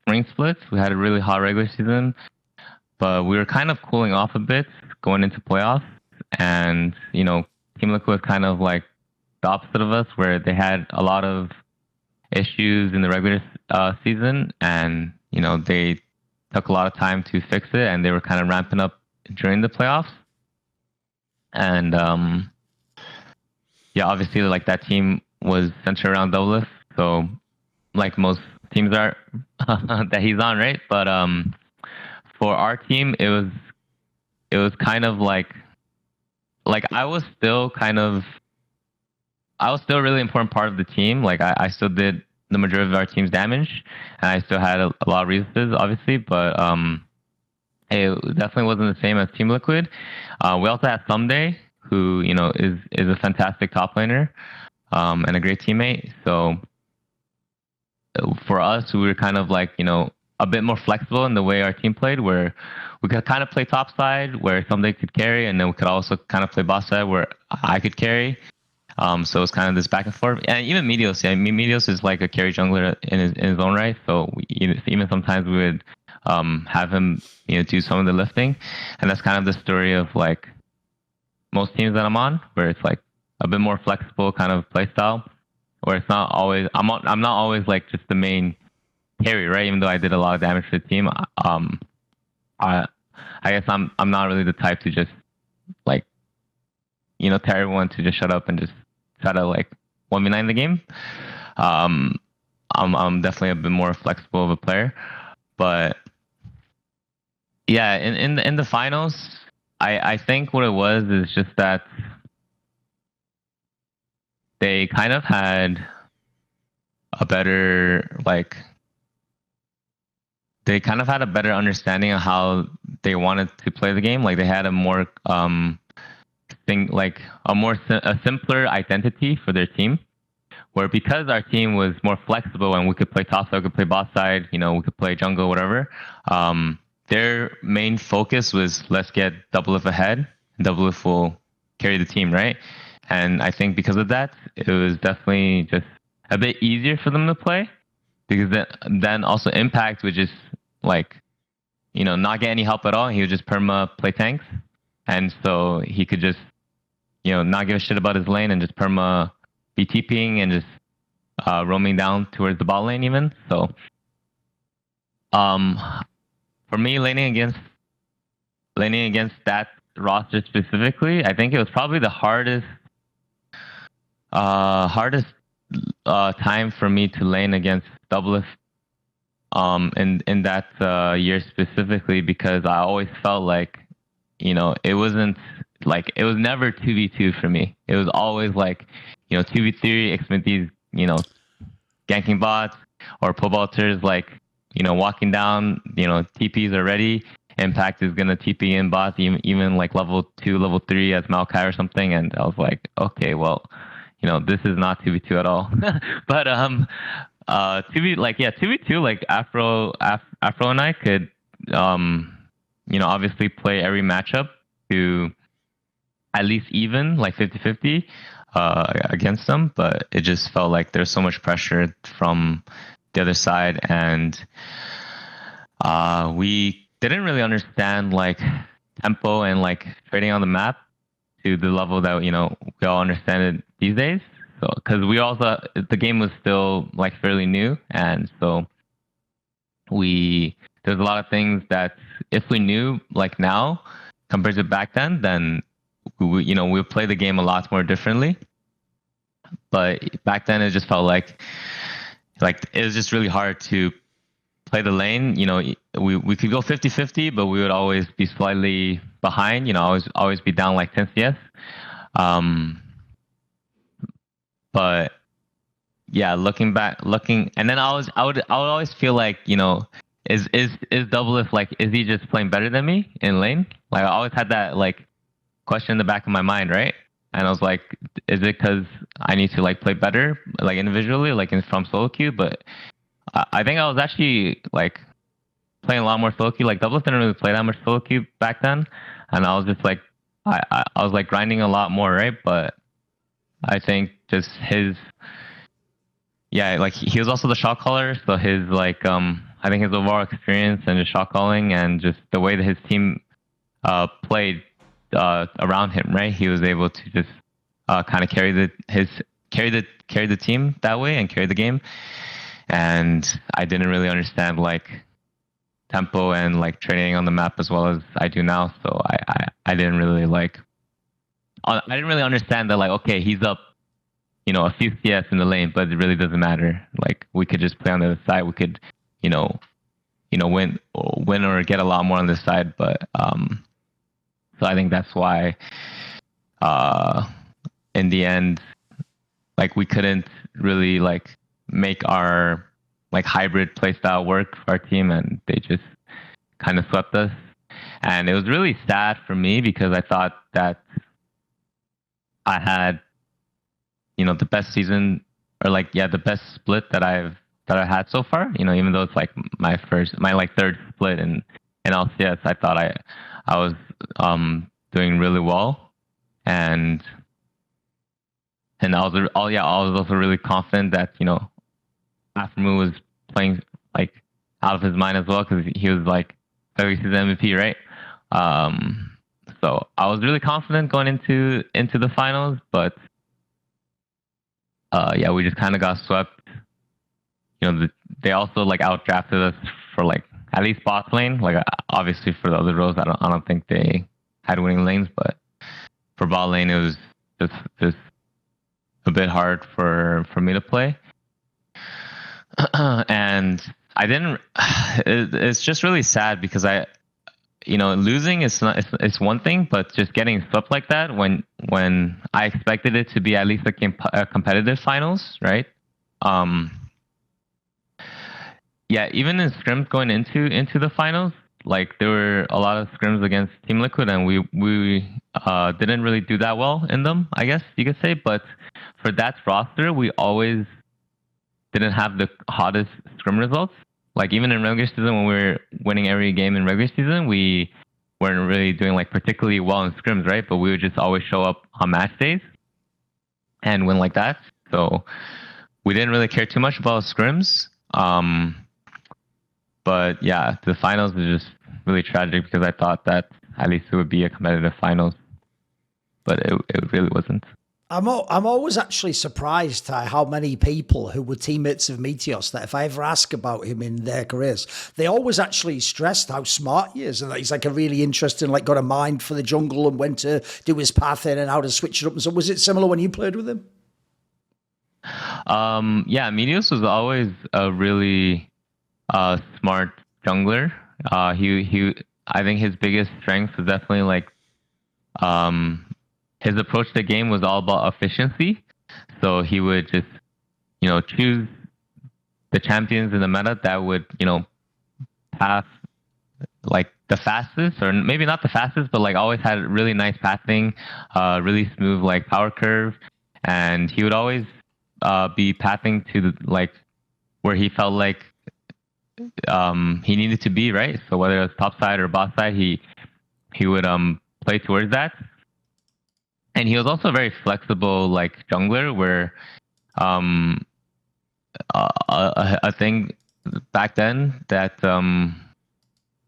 spring split. We had a really hot regular season, but we were kind of cooling off a bit going into playoffs. And Team Liquid was kind of like the opposite of us, where they had a lot of issues in the regular season, and they took a lot of time to fix it, and they were kind of ramping up during the playoffs. And yeah, obviously, like that team was centered around Doublelift, so like most teams are that he's on, right? But for our team, it was kind of like I was still a really important part of the team. Like I still did the majority of our team's damage, and I still had a lot of resources, obviously, but it definitely wasn't the same as Team Liquid. We also had Someday, who is a fantastic top laner and a great teammate. So for us, we were kind of like a bit more flexible in the way our team played, where we could kind of play top side where Someday could carry, and then we could also kind of play boss side where I could carry. So it's kind of this back and forth, and even Meteos. Yeah, Meteos is like a carry jungler in his own right. So even sometimes we would have him do some of the lifting, and that's kind of the story of like most teams that I'm on, where it's like a bit more flexible kind of play style, where it's not always I'm not always like just the main carry, right? Even though I did a lot of damage to the team, I guess I'm not really the type to just like tell everyone to just shut up and just try to like 1v9 the game. I'm definitely a bit more flexible of a player, but yeah, in the finals, I think what it was is just that they kind of had a better understanding of how they wanted to play the game. Like they had a more a simpler identity for their team, where because our team was more flexible and we could play top side, we could play boss side, we could play jungle, whatever. Their main focus was let's get Doublelift ahead, and Doublelift will carry the team, right? And I think because of that, it was definitely just a bit easier for them to play, because then also Impact would just like not get any help at all. He would just perma play tanks, and so he could just not give a shit about his lane and just perma be TPing and just roaming down towards the bot lane even. So for me, laning against that roster specifically, I think it was probably the hardest time for me to lane against Doublelift in that year specifically, because I always felt like it wasn't like, it was never 2v2 for me. It was always like 2v3, Xmithie's ganking bots, or Pobalters like walking down, TPs are ready. Impact is gonna TP in bots, even like level 2, level 3 as Maokai or something, and I was like, okay, well, this is not 2v2 at all. But 2v2, like Afro and I could obviously play every matchup to at least even like 50-50 against them, but it just felt like there's so much pressure from the other side, and we didn't really understand like tempo and like trading on the map to the level that we all understand it these days. So because the game was still like fairly new, and so there's a lot of things that if we knew like now compared to back then we'll play the game a lot more differently. But back then it just felt like it was just really hard to play the lane. We could go 50-50, but we would always be slightly behind, always be down like 10 CS. But yeah, looking, and then I would always feel like, is Doublelift like, is he just playing better than me in lane? Like I always had that like question in the back of my mind, right? And I was like, is it because I need to like play better, like individually, like from solo queue? But I think I was actually like playing a lot more solo queue. Like Doublelift didn't really play that much solo queue back then, and I was just like, I was like grinding a lot more, right? But I think just his, yeah, like he was also the shot caller, so his like I think his overall experience and just shot calling and just the way that his team played around him, right? He was able to just kind of carry the team that way and carry the game. And I didn't really understand like tempo and like training on the map as well as I do now. So I didn't really like, I didn't really understand that like, okay, he's up, you know, a few CS in the lane, but it really doesn't matter. Like we could just play on the other side. We could, you know, win or get a lot more on this side. But so I think that's why in the end, like we couldn't really like make our like hybrid playstyle work for our team, and they just kind of swept us. And it was really sad for me because I thought that I had, you know, the best season, or like, yeah, the best split that I had so far. You know, even though it's like my like third split in LCS, I thought I was doing really well, and I was also really confident that, you know, aphromoo was playing like out of his mind as well because he was like he's the MVP, right? So I was really confident going into the finals, but yeah, we just kind of got swept. You know, they also like outdrafted us for like at least bot lane. Like obviously for the other roles, I don't think they had winning lanes, but for bot lane it was just a bit hard for me to play. And I didn't. It's just really sad because you know, losing is not, it's one thing, but just getting swept like that when I expected it to be at least a competitive finals, right? Yeah, even in scrims going into the finals, like there were a lot of scrims against Team Liquid, and we didn't really do that well in them, I guess you could say. But for that roster, we always didn't have the hottest scrim results. Like even in regular season, when we were winning every game in regular season, we weren't really doing like particularly well in scrims, right? But we would just always show up on match days and win like that. So we didn't really care too much about scrims. But yeah, the finals is just really tragic because I thought that at least it would be a competitive finals, but it really wasn't. I'm always actually surprised at how many people who were teammates of Meteos that if I ever ask about him in their careers, they always actually stressed how smart he is and that he's like a really interesting, like got a mind for the jungle and when to do his path in and how to switch it up. And so was it similar when you played with him? Yeah, Meteos was always a really smart jungler. He I think his biggest strength was definitely like his approach to the game was all about efficiency. So he would just, you know, choose the champions in the meta that would, you know, path like the fastest, or maybe not the fastest, but like always had really nice pathing, really smooth like power curve, and he would always be pathing to the, like where he felt like he needed to be, right? So whether it was top side or bot side, he would play towards that. And he was also a very flexible like jungler where a thing back then that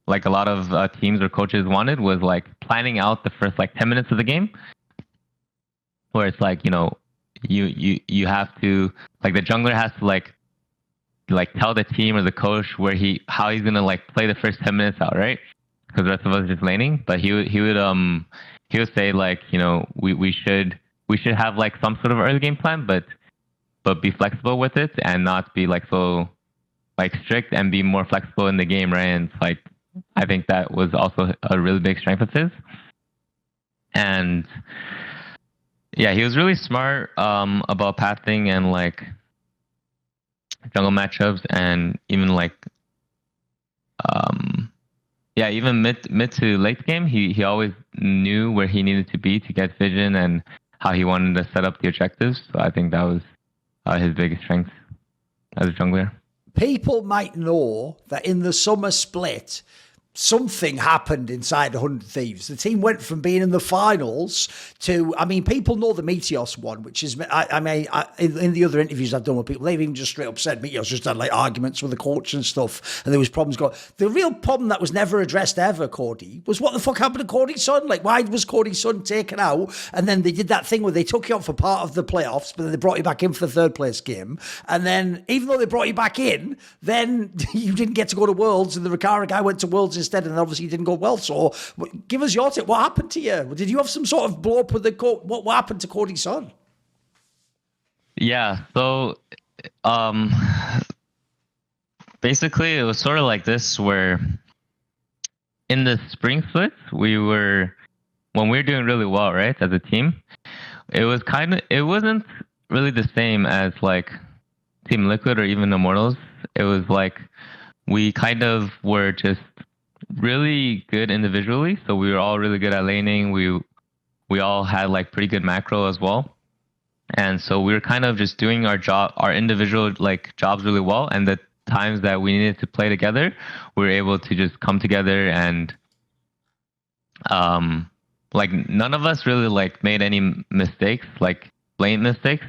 like a lot of teams or coaches wanted was like planning out the first like 10 minutes of the game, where it's like, you know, you have to, like the jungler has to like tell the team or the coach how he's gonna like play the first 10 minutes out, right? Because the rest of us are just laning. But he would say like, you know, we should have like some sort of early game plan, but be flexible with it and not be like so like strict, and be more flexible in the game, right? And it's like, I think that was also a really big strength of his. And yeah, he was really smart about pathing and like jungle matchups, and even like yeah, even mid to late game, he always knew where he needed to be to get vision and how he wanted to set up the objectives. So I think that was his biggest strength as a jungler. People might know that in the summer split, something happened inside 100 Thieves. The team went from being in the finals to, I mean, people know the Meteos one, which is, in the other interviews I've done with people, they've even just straight up said Meteos just had like arguments with the coach and stuff, and there was problems going. The real problem that was never addressed ever, Cody, was what the fuck happened to Cody Sun? Like, why was Cody Sun taken out? And then they did that thing where they took you out for part of the playoffs, but then they brought you back in for the third place game. And then, even though they brought you back in, then you didn't get to go to Worlds, and the Rikara guy went to Worlds instead, and obviously it didn't go well. So give us your tip. What happened to you? Did you have some sort of blow up with the what happened to Cody Sun? Yeah, so basically it was sort of like this, where in the spring split when we were doing really well, right, as a team, it wasn't really the same as like Team Liquid or even Immortals. It was like we kind of were just really good individually, so we were all really good at laning. We all had like pretty good macro as well, and so we were kind of just doing our individual like jobs really well. And the times that we needed to play together, we were able to just come together, and like none of us really like made any mistakes, like blatant mistakes.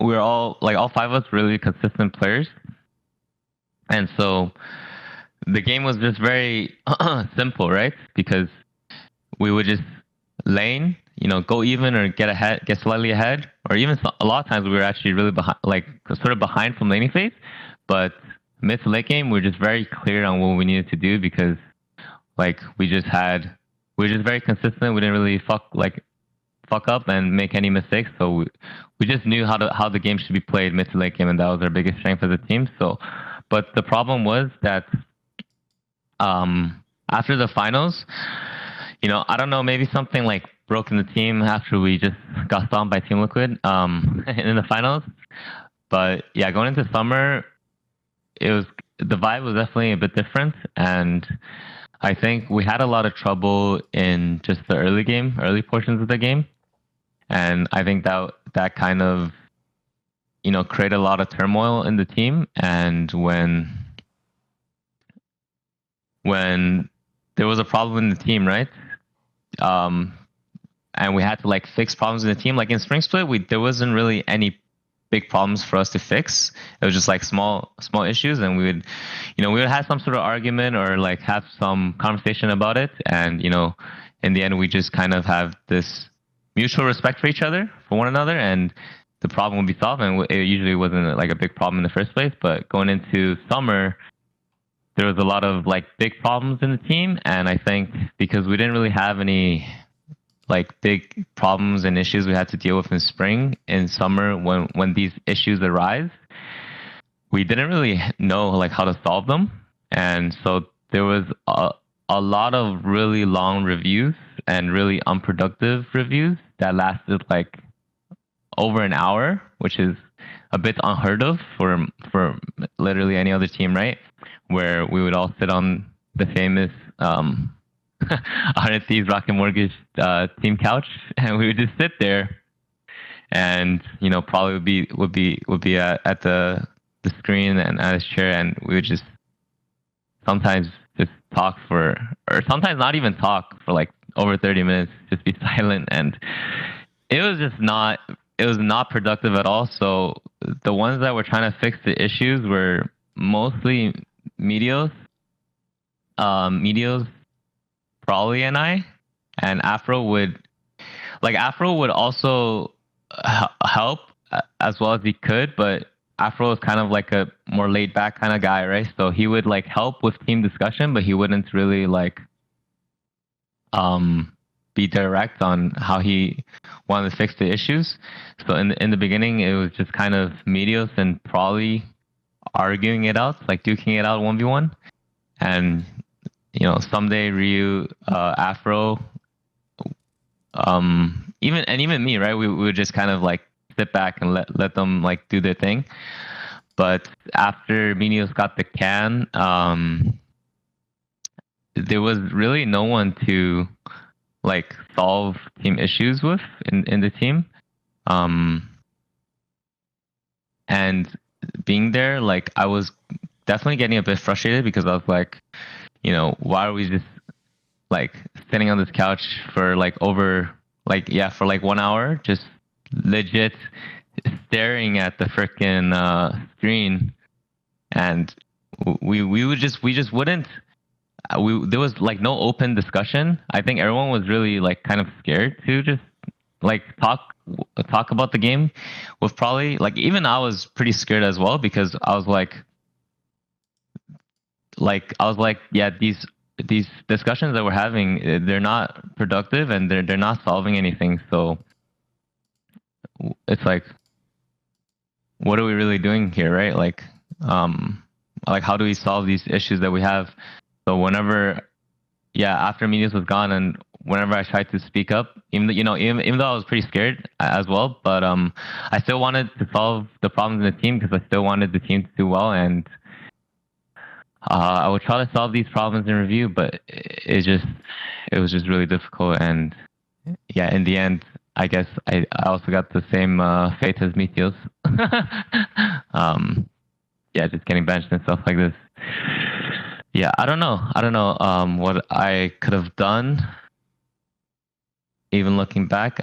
We were all like, all five of us really consistent players, and so the game was just very simple, right? Because we would just lane, go even or get slightly ahead, or even a lot of times we were actually really behind, like sort of behind from laning phase. But mid to late game, we were just very clear on what we needed to do, because like we were just very consistent. We didn't really fuck up and make any mistakes. So we just knew how the game should be played mid to late game, and that was our biggest strength as a team. So, but the problem was that after the finals, I don't know, maybe something like broke in the team after we just got stomped by Team Liquid in the finals. But yeah, going into summer, the vibe was definitely a bit different, and I think we had a lot of trouble in just the early portions of the game, and I think that kind of created a lot of turmoil in the team. And when there was a problem in the team, right? And we had to like fix problems in the team. Like in Spring Split, there wasn't really any big problems for us to fix. It was just like small issues, and we would have some sort of argument or like have some conversation about it. And in the end, we just kind of have this mutual respect for each other, for one another, and the problem would be solved. And it usually wasn't like a big problem in the first place. But going into summer, there was a lot of like big problems in the team, and I think because we didn't really have any like big problems and issues we had to deal with in spring, in summer when these issues arise, we didn't really know like how to solve them. And so there was a lot of really long reviews and really unproductive reviews that lasted like over an hour, which is a bit unheard of for literally any other team, right? Where we would all sit on the famous 100 Thieves Rocket Mortgage team couch, and we would just sit there, and probably would be at the screen and at his chair, and we would just sometimes just talk or sometimes not even talk for like over 30 minutes, just be silent, and it was not productive at all. So the ones that were trying to fix the issues were mostly Meteos, Probably, and Afro would also help as well as he could, but Afro is kind of like a more laid back kind of guy, right? So he would like help with team discussion, but he wouldn't really like be direct on how he wanted to fix the issues. So in the beginning, it was just kind of Meteos and Probably arguing it out, like duking it out 1v1, and someday Ryu, Afro, even me, right? We would just kind of like sit back and let them like do their thing. But after Meteos got the can, there was really no one to like solve team issues with in the team. And being there, like I was definitely getting a bit frustrated because I was like, you know, why are we just like sitting on this couch for like over like for like 1 hour, just legit staring at the freaking screen, and we just wouldn't. There was like no open discussion. I think everyone was really like kind of scared to just like talk about the game. With probably like even I was pretty scared as well because I was like yeah, these discussions that we're having, they're not productive and they're not solving anything. So it's like, what are we really doing here, right? Like how do we solve these issues that we have? So whenever, after Meteos was gone and whenever I tried to speak up, even though I was pretty scared as well, but I still wanted to solve the problems in the team because I still wanted the team to do well, and I would try to solve these problems in review, but it was just really difficult. And in the end, I guess I also got the same fate as Meteos. Just getting benched and stuff like this. I don't know what I could have done. Even looking back,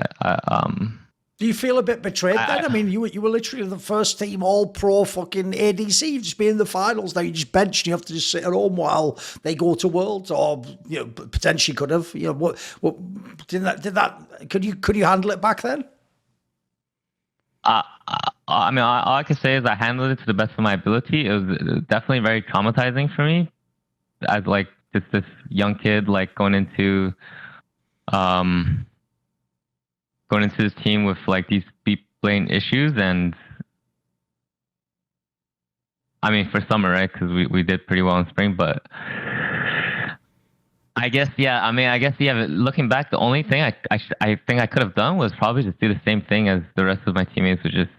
Do you feel a bit betrayed then? I mean, you were literally the first team all-pro fucking ADC. You've just been in the finals. Now you just benched. You have to just sit at home while they go to Worlds, or potentially could have. What did that? Could you handle it back then? I mean, all I can say is I handled it to the best of my ability. It was definitely very traumatizing for me, as like just this young kid like going into this team with like these deep blatant issues. And I mean, for summer, right? Because we did pretty well in spring, but I guess, looking back, the only thing I think I could have done was probably just do the same thing as the rest of my teammates, which just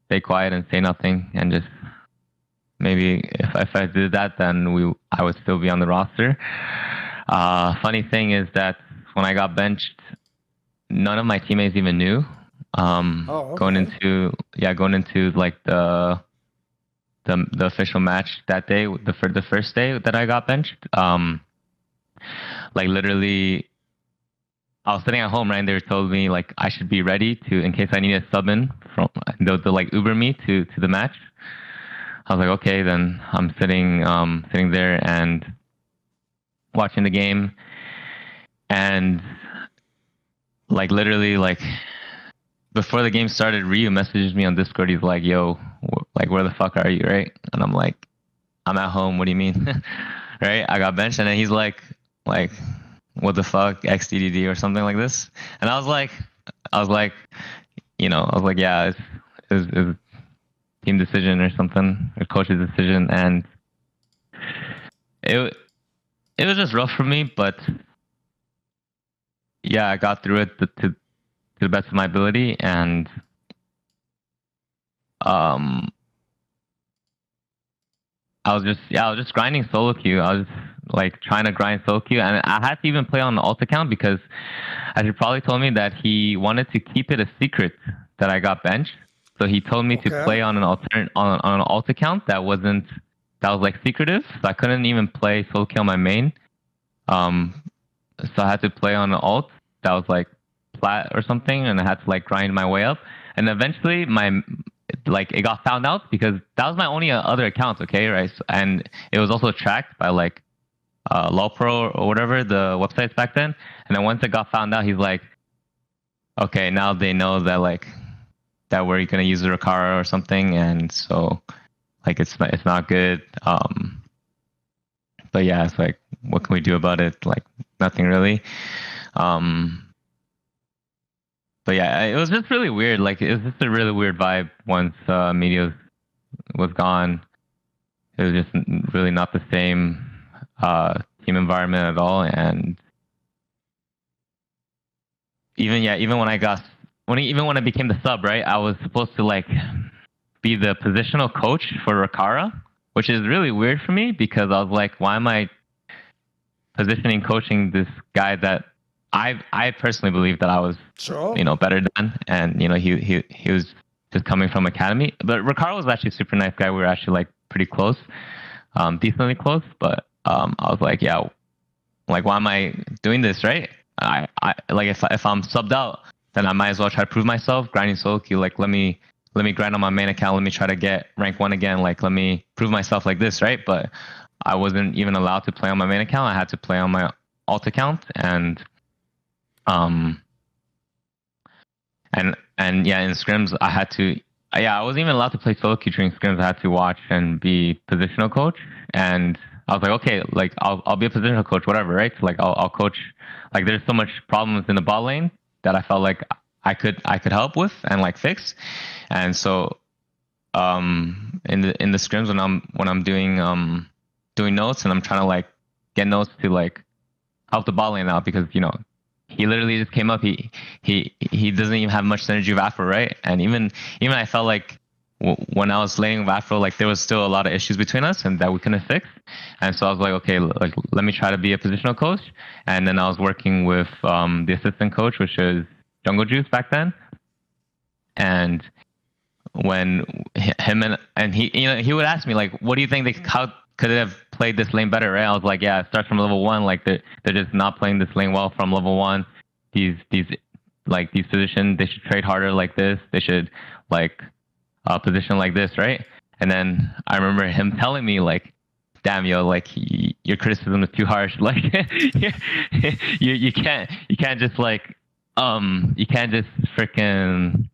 stay quiet and say nothing, and just maybe if I did that, then I would still be on the roster. Funny thing is that when I got benched, none of my teammates even knew. Okay. Going into like the official match that day, the first day that I got benched. Like literally, I was sitting at home, right? And they told me like I should be ready in case I need a sub in from. They'll like Uber me to the match. I was like, okay, then I'm sitting there and watching the game, and like literally like before the game started, Liyu messaged me on Discord. He's like, yo, like where the fuck are you, right? And I'm like, I'm at home. What do you mean? Right? I got benched, and then he's like, what the fuck, XDDD or something like this. And I was like, yeah, it's team decision or something, or coach's decision, and it was just rough for me, but I got through it to the best of my ability, and I was just grinding solo queue. I was like trying to grind solo queue, and I had to even play on the alt account because, as he probably told me, that he wanted to keep it a secret that I got benched. So he told me to play on an on an alt account that was like secretive. So I couldn't even play solo queue on my main. So I had to play on an alt that was like plat or something, and I had to like grind my way up. And eventually it got found out because that was my only other account, okay, right? And it was also tracked by like LawPro or whatever, the websites back then. And then once it got found out, he's like, okay, now they know that like that we're gonna use the Rokara or something, and so like it's not good. But yeah, it's like, what can we do about it? Like nothing really. But yeah, it was just really weird. Like it was just a really weird vibe once Meteos was gone. It was just really not the same team environment at all. And even when I became the sub, right, I was supposed to like be the positional coach for Rokara, which is really weird for me because I was like, why am I positioning coaching this guy that I personally believe that I was Sure. better than, and he was just coming from academy. But Ricardo was actually a super nice guy. We were actually like pretty close, decently close. But I was like, yeah, like why am I doing this, right? I like if I'm subbed out, then I might as well try to prove myself. Grinding solo queue, like let me grind on my main account. Let me try to get rank 1 again. Like let me prove myself like this, right? But I wasn't even allowed to play on my main account. I had to play on my alt account, and yeah, in scrims I had to. Yeah, I wasn't even allowed to play solo queue during scrims. I had to watch and be positional coach, and I was like, okay, like I'll be a positional coach, whatever, right? So, like I'll coach. Like there's so much problems in the bot lane that I felt like I could help with and like fix, and so in the scrims when I'm doing notes and I'm trying to like get notes to like help the bot lane out, because he literally just came up. He doesn't even have much synergy with Afro, right? And even I felt like when I was laning with Afro, like there was still a lot of issues between us and that we couldn't fix. And so I was like, okay, like let me try to be a positional coach. And then I was working with the assistant coach, which is Jungle Juice back then. And when him and he would ask me like, what do you think how could they have played this lane better, right? I was like, yeah, it starts from level 1. Like they're just not playing this lane well from level 1. These positions, they should trade harder like this. They should like position like this, right? And then I remember him telling me like, damn, yo, like your criticism is too harsh. Like you can't just like you can't just freaking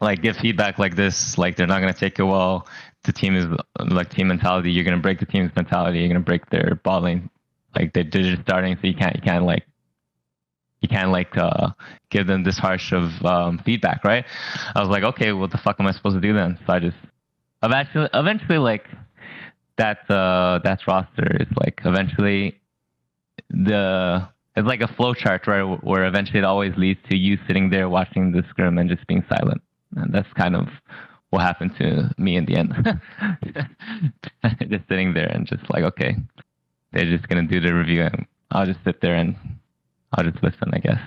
like give feedback like this. Like they're not gonna take it well. The team is like team mentality. You're gonna break the team's mentality. You're gonna break their bot lane. Like they're just starting, so you can't give them this harsh of feedback, right? I was like, okay, what the fuck am I supposed to do then? So I just eventually like that's roster is like eventually it's like a flow chart, right? Where eventually it always leads to you sitting there watching the scrim and just being silent, and that's kind of what happened to me in the end. Just sitting there and just like, okay, they're just gonna do the review and I'll just sit there and I'll just listen, I guess.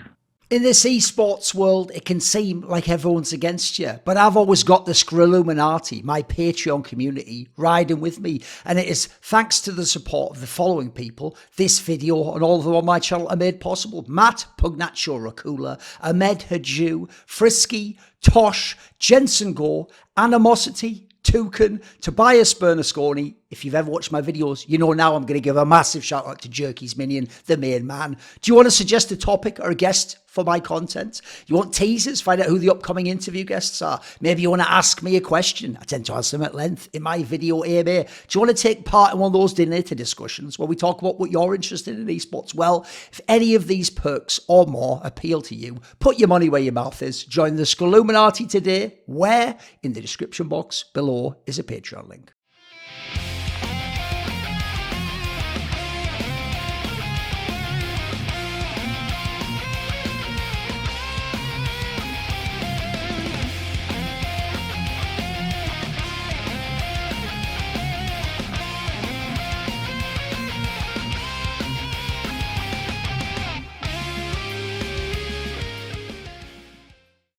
In this esports world, it can seem like everyone's against you, but I've always got the Skrilluminati, my Patreon community, riding with me. And it is thanks to the support of the following people, this video and all of them on my channel are made possible. Matt Pugnaccio Rakula, Ahmed Haju, Frisky, Tosh, Jensen Gore, Animosity, Toucan, Tobias Bernasconi. If you've ever watched my videos, you know now I'm going to give a massive shout out to Jerky's Minion, the main man. Do you want to suggest a topic or a guest for my content? You want teasers? Find out who the upcoming interview guests are. Maybe you want to ask me a question. I tend to answer them at length in my video AMA. Do you want to take part in one of those dinner discussions where we talk about what you're interested in esports? Well, if any of these perks or more appeal to you, put your money where your mouth is. Join the Skrilluminati today, where in the description box below is a Patreon link.